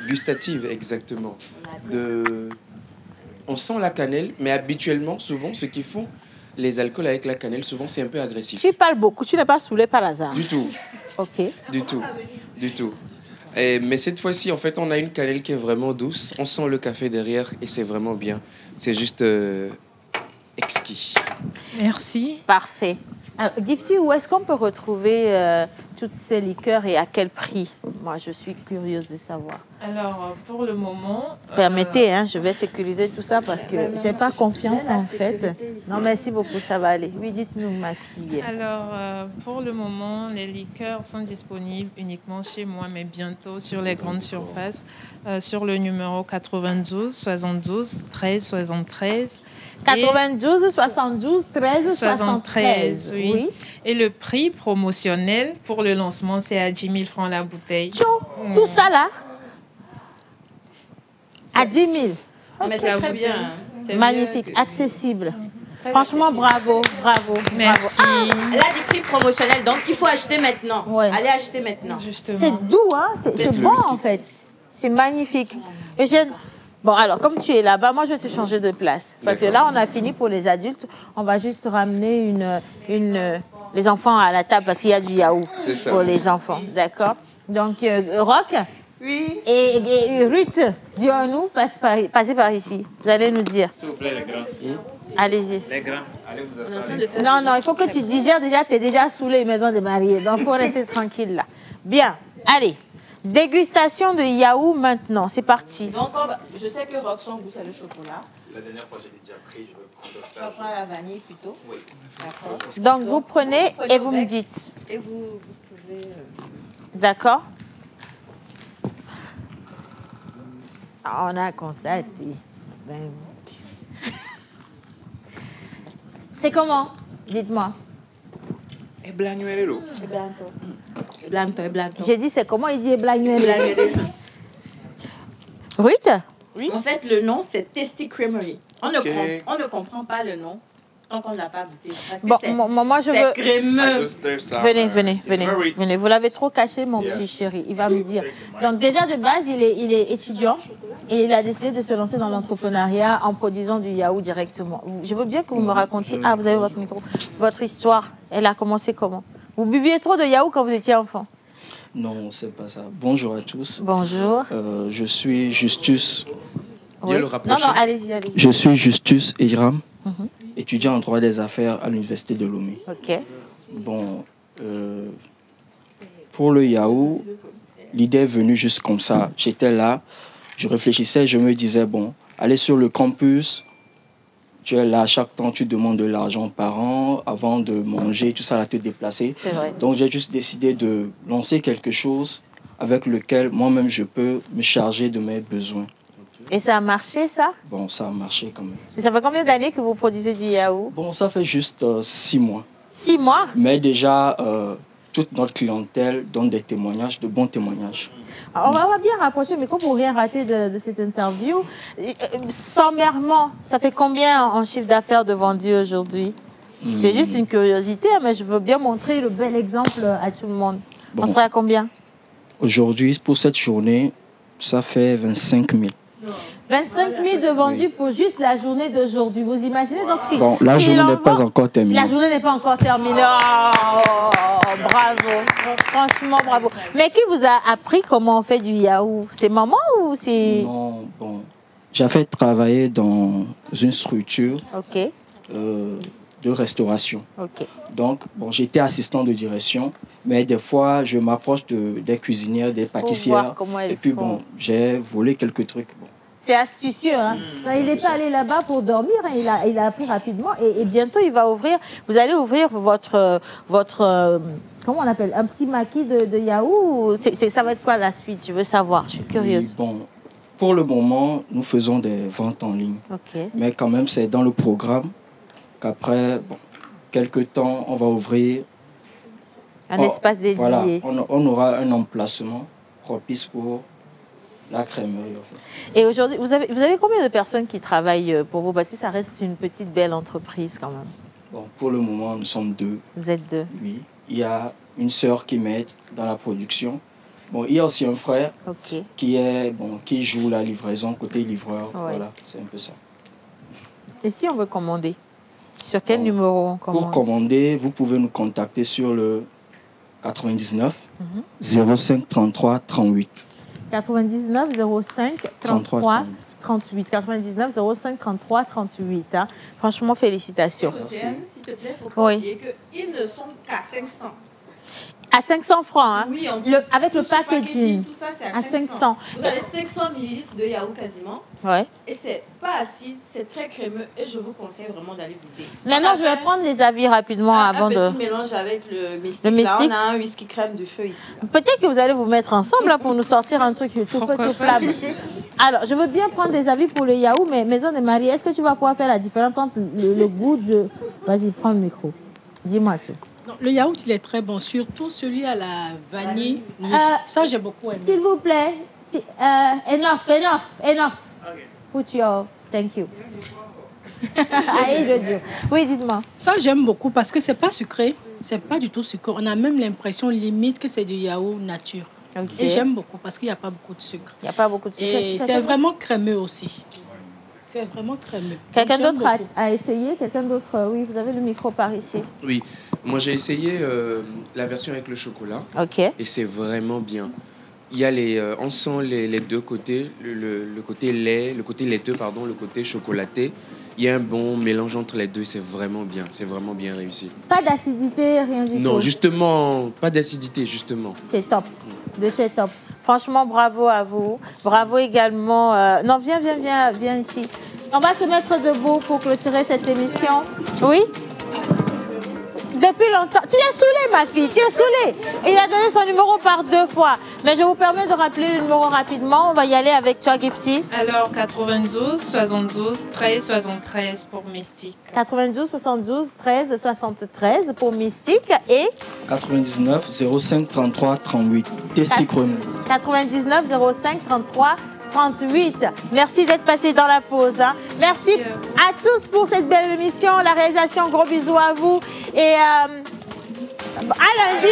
Gustative, exactement. On sent la cannelle, mais habituellement, souvent, ce qu'ils font, les alcools avec la cannelle, souvent, c'est un peu agressif. Tu parles beaucoup, tu n'es pas saoulé par hasard. Du tout. Ok. Du tout. Mais cette fois-ci, en fait, on a une cannelle qui est vraiment douce. On sent le café derrière et c'est vraiment bien. C'est juste exquis. Merci. Parfait. Alors, Gifty, où est-ce qu'on peut retrouver toutes ces liqueurs et à quel prix? Moi, je suis curieuse de savoir. Alors, pour le moment... Permettez, je vais sécuriser tout ça parce que je n'ai pas confiance en fait. Non, merci beaucoup, ça va aller. Oui, dites-nous, ma fille. Alors, pour le moment, les liqueurs sont disponibles uniquement chez moi, mais bientôt sur les grandes surfaces, sur le numéro 92 72 13 73. 92 72 13 73, oui. Et le prix promotionnel pour le lancement, c'est à 10 000 francs la bouteille. Tout ça là? À 10 000. Mais c'est très bien. C'est magnifique, accessible. Franchement, bravo. Merci. Bravo. Elle a des prix promotionnels, donc il faut acheter maintenant. Allez acheter maintenant. C'est doux, c'est bon en fait. C'est magnifique. Eugène, bon alors, comme tu es là-bas, moi je vais te changer de place. Parce que là, on a fini pour les adultes. On va juste ramener les enfants à la table parce qu'il y a du yaourt pour les enfants. D'accord? Donc, Rock. Oui. Et Ruth, dis-nous, passez par ici. Vous allez nous dire. S'il vous plaît, les grands. Allez-y. Les grands, allez vous asseoir. Non, il faut que tu digères déjà. Tu es déjà saoulé, maison des mariés. Donc, il faut rester tranquille là. Bien. Allez. Dégustation de yaourt maintenant. C'est parti. Donc, je sais que Rock, son goût, c'est le chocolat. La dernière fois, je l'ai déjà pris. Je vais prendre ça. Tu prends la vanille plutôt? Oui. D'accord. Donc, vous prenez et vous me dites. Et vous pouvez... D'accord. On a constaté. C'est comment? Dites-moi. J'ai dit c'est comment? Il dit Eblanguerelo. Ruth? Oui. En fait, le nom, c'est Tasty Creamery. On ne comprend pas le nom tant qu'on ne l'a pas goûté. Bon, moi, je veux... C'est crémeux. Venez. Vous l'avez trop caché, mon petit chéri. Il va me dire. Donc, déjà, de base, il est étudiant et il a décidé de se lancer dans l'entrepreneuriat en produisant du yaourt directement. Je veux bien que vous me racontiez... Ah, vous avez votre micro. Votre histoire, elle a commencé comment? Vous buviez trop de yaourt quand vous étiez enfant? Non, c'est pas ça. Bonjour à tous. Bonjour. Je suis Justus. Oui. Non, allez-y. Je suis Justus Hiram, étudiant en droit des affaires à l'université de Lomé. Ok. Bon, pour le yaourt, l'idée est venue juste comme ça. J'étais là, je réfléchissais, je me disais, bon, aller sur le campus, tu es là, chaque temps tu demandes de l'argent par an, avant de manger, tout ça, là, te déplacer. C'est vrai. Donc j'ai juste décidé de lancer quelque chose avec lequel moi-même je peux me charger de mes besoins. Et ça a marché, ça? Bon, ça a marché quand même. Et ça fait combien d'années que vous produisez du yaourt? Bon, ça fait juste 6 mois. 6 mois? Mais déjà, toute notre clientèle donne des témoignages, de bons témoignages. On va bien rapprocher, mais pour rien rater de cette interview, sommairement, ça fait combien en chiffre d'affaires de vendu aujourd'hui? C'est juste une curiosité, mais je veux bien montrer le bel exemple à tout le monde. Bon. On serait à combien? Aujourd'hui, pour cette journée, ça fait 25 000. 25 000 de vendus pour juste la journée d'aujourd'hui. Vous imaginez? Donc, si, bon, la journée n'est pas encore terminée. La journée n'est pas encore terminée. Oh, bravo. Franchement, bravo. Mais qui vous a appris comment on fait du yaourt? C'est maman ou c'est... Non, bon. J'avais travaillé dans une structure de restauration. Okay. Donc, bon, j'étais assistant de direction, mais des fois, je m'approche des cuisinières, des pâtissières. Et puis, bon, j'ai volé quelques trucs. Bon. C'est astucieux, hein. Il n'est pas allé là-bas pour dormir, hein. Il a appris rapidement et bientôt il va ouvrir, vous allez ouvrir votre comment on appelle, un petit maquis de yaourt. Ça va être quoi la suite? Je veux savoir, je suis curieuse. Oui, bon, pour le moment, nous faisons des ventes en ligne. Mais quand même, c'est dans le programme qu'après, bon, quelques temps, on va ouvrir un espace dédié. Voilà, on aura un emplacement propice pour la crèmerie. En fait. Et aujourd'hui, vous avez combien de personnes qui travaillent pour vous? Parce que ça reste une petite belle entreprise quand même. Bon, pour le moment, nous sommes 2. Vous êtes 2? Oui. Il y a une sœur qui m'aide dans la production. Bon, il y a aussi un frère qui joue la livraison côté livreur. Ouais. Voilà, c'est un peu ça. Et si on veut commander, sur quel numéro on commande? Pour commander, vous pouvez nous contacter sur le 99 05 33 38. 99 05 33 38. 99 05 33 38. Hein. Franchement, félicitations. Océane, s'il te plaît, il faut pas oublier qu'ils ne sont qu'à 500. À 500 francs, hein? Oui, avec le packaging. Tout ça, c'est à 500. Vous avez 500 ml de yaourt quasiment. Ouais. Et c'est pas acide, c'est très crémeux et je vous conseille vraiment d'aller goûter. Maintenant, je vais prendre les avis rapidement avant de... Un petit mélange avec le mystique. Là, on a un whisky crème de feu ici. Peut-être que vous allez vous mettre ensemble là, pour nous sortir un truc tout flabiché. Alors, je veux bien prendre des avis pour le yaourt, mais Maison de Marie, est-ce que tu vas pouvoir faire la différence entre le goût de... Vas-y, prends le micro. Dis-moi tout. Le yaourt, il est très bon, surtout celui à la vanille. Ça, j'ai beaucoup aimé. S'il vous plaît, enough. Okay. Put your... Thank you. Oui, dites-moi. Ça, j'aime beaucoup parce que c'est pas sucré. C'est pas du tout sucré. On a même l'impression limite que c'est du yaourt nature. Okay. Et j'aime beaucoup parce qu'il n'y a pas beaucoup de sucre. Il n'y a pas beaucoup de sucre. Et c'est vraiment crémeux aussi. C'est vraiment crémeux. Quelqu'un d'autre a essayé? Quelqu'un d'autre? Oui, vous avez le micro par ici. Oui, moi j'ai essayé la version avec le chocolat. Ok. Et c'est vraiment bien. Il y a on sent les deux côtés, le côté lait, le côté laiteux, pardon, le côté chocolaté. Il y a un bon mélange entre les deux, c'est vraiment bien réussi. Pas d'acidité, rien du tout? Non, justement, pas d'acidité, justement. C'est top, de chez top. Franchement, bravo à vous. Bravo également. Non, viens ici. On va se mettre debout pour clôturer cette émission. Oui? Depuis longtemps. Tu es saoulée, ma fille, tu es saoulée. Il a donné son numéro par 2 fois. Mais je vous permets de rappeler le numéro rapidement. On va y aller avec toi, Gipsy. Alors, 92 72 13 73 pour Mystique. 92 72 13 73 pour Mystique et 99 05 33 38. Testichrone. 99 05 33 38. Merci d'être passé dans la pause. Hein. Merci à tous pour cette belle émission. La réalisation, gros bisous à vous. Et à lundi.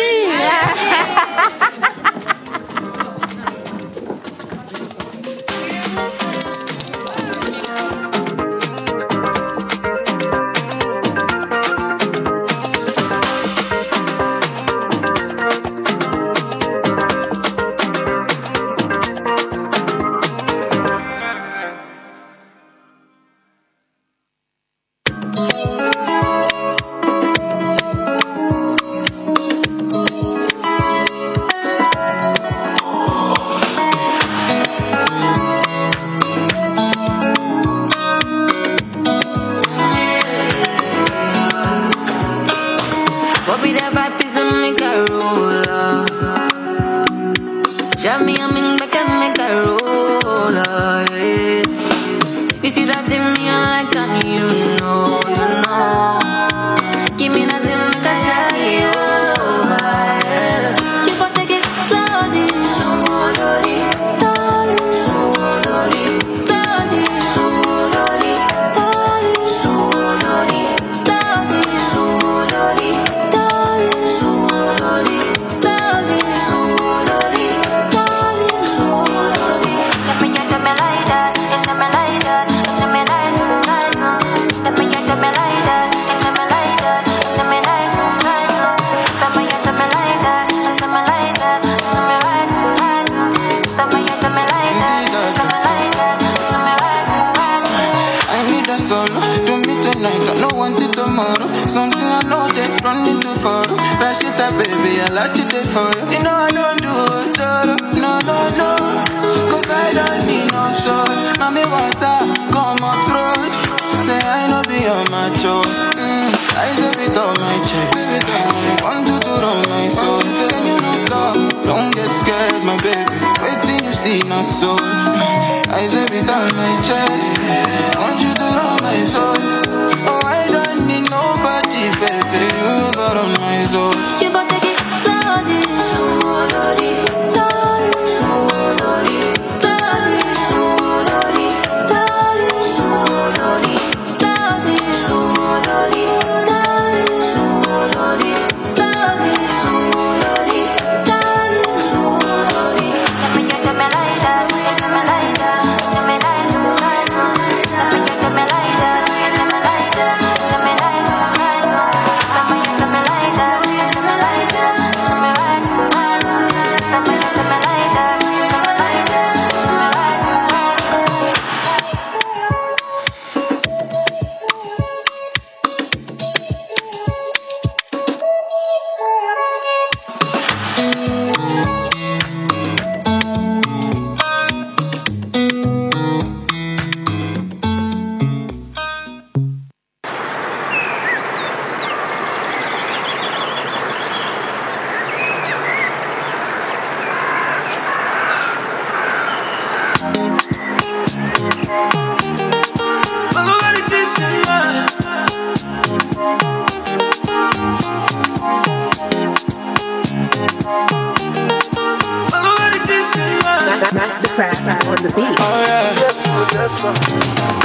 Mastercraft on the beat. Oh yeah.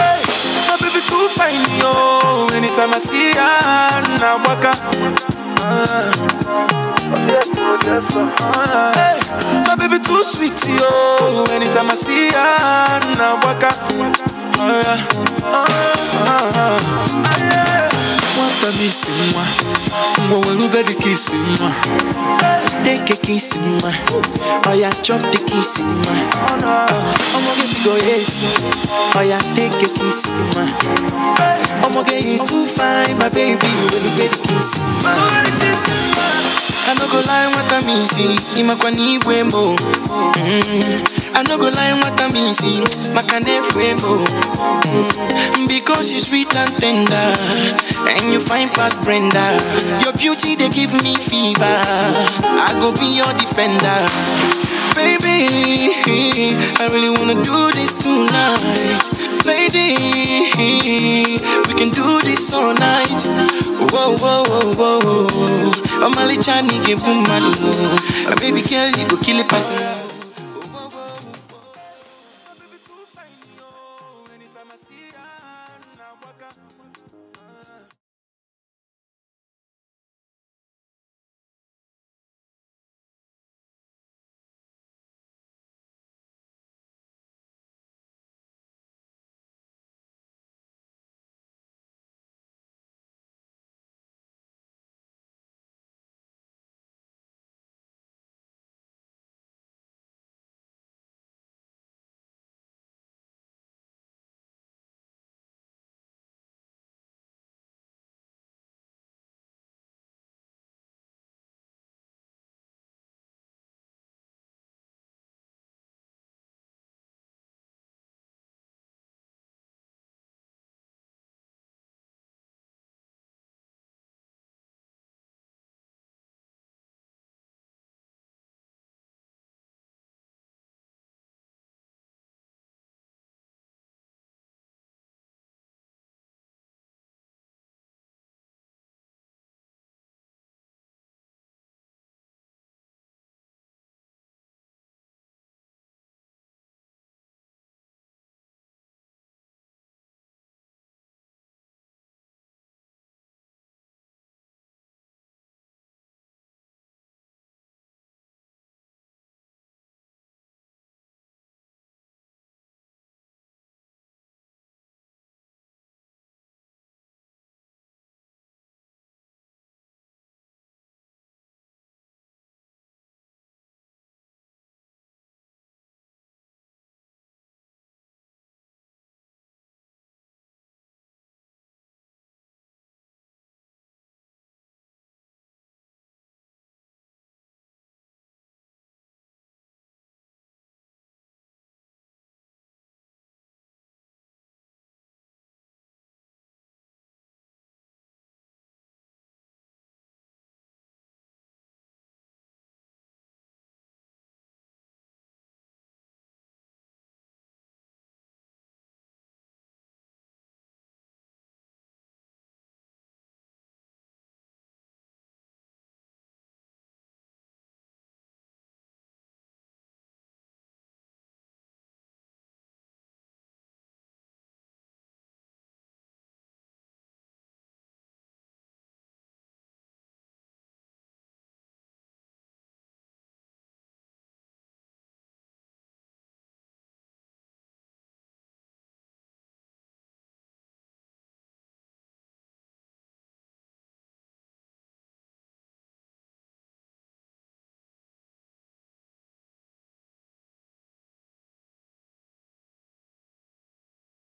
Hey, my baby too fine, yo. Anytime I see her, now waka. Hey, my baby too sweet, yo. Anytime I see her, now waka. Oh yeah. Wanta missing moi, we better kiss moi. Take a kiss moi, oh yeah, chop the kiss moi. Oh no, I'm gonna get go yes. Oh yeah, take a kiss moi. I'm gonna get you too fine, my baby, we better kiss moi. I no go lie what I mean, see. Imakwani wemo. I no go lie what I mean, see. Makane wemo. Because you sweet and tender, and you fine past Brenda. Your beauty they give me fever. I go be your defender, baby. I really wanna do this tonight, lady. We can do this all night. Whoa, whoa, whoa, whoa. I'm a little nigga, boom, baby girl, you go kill a person.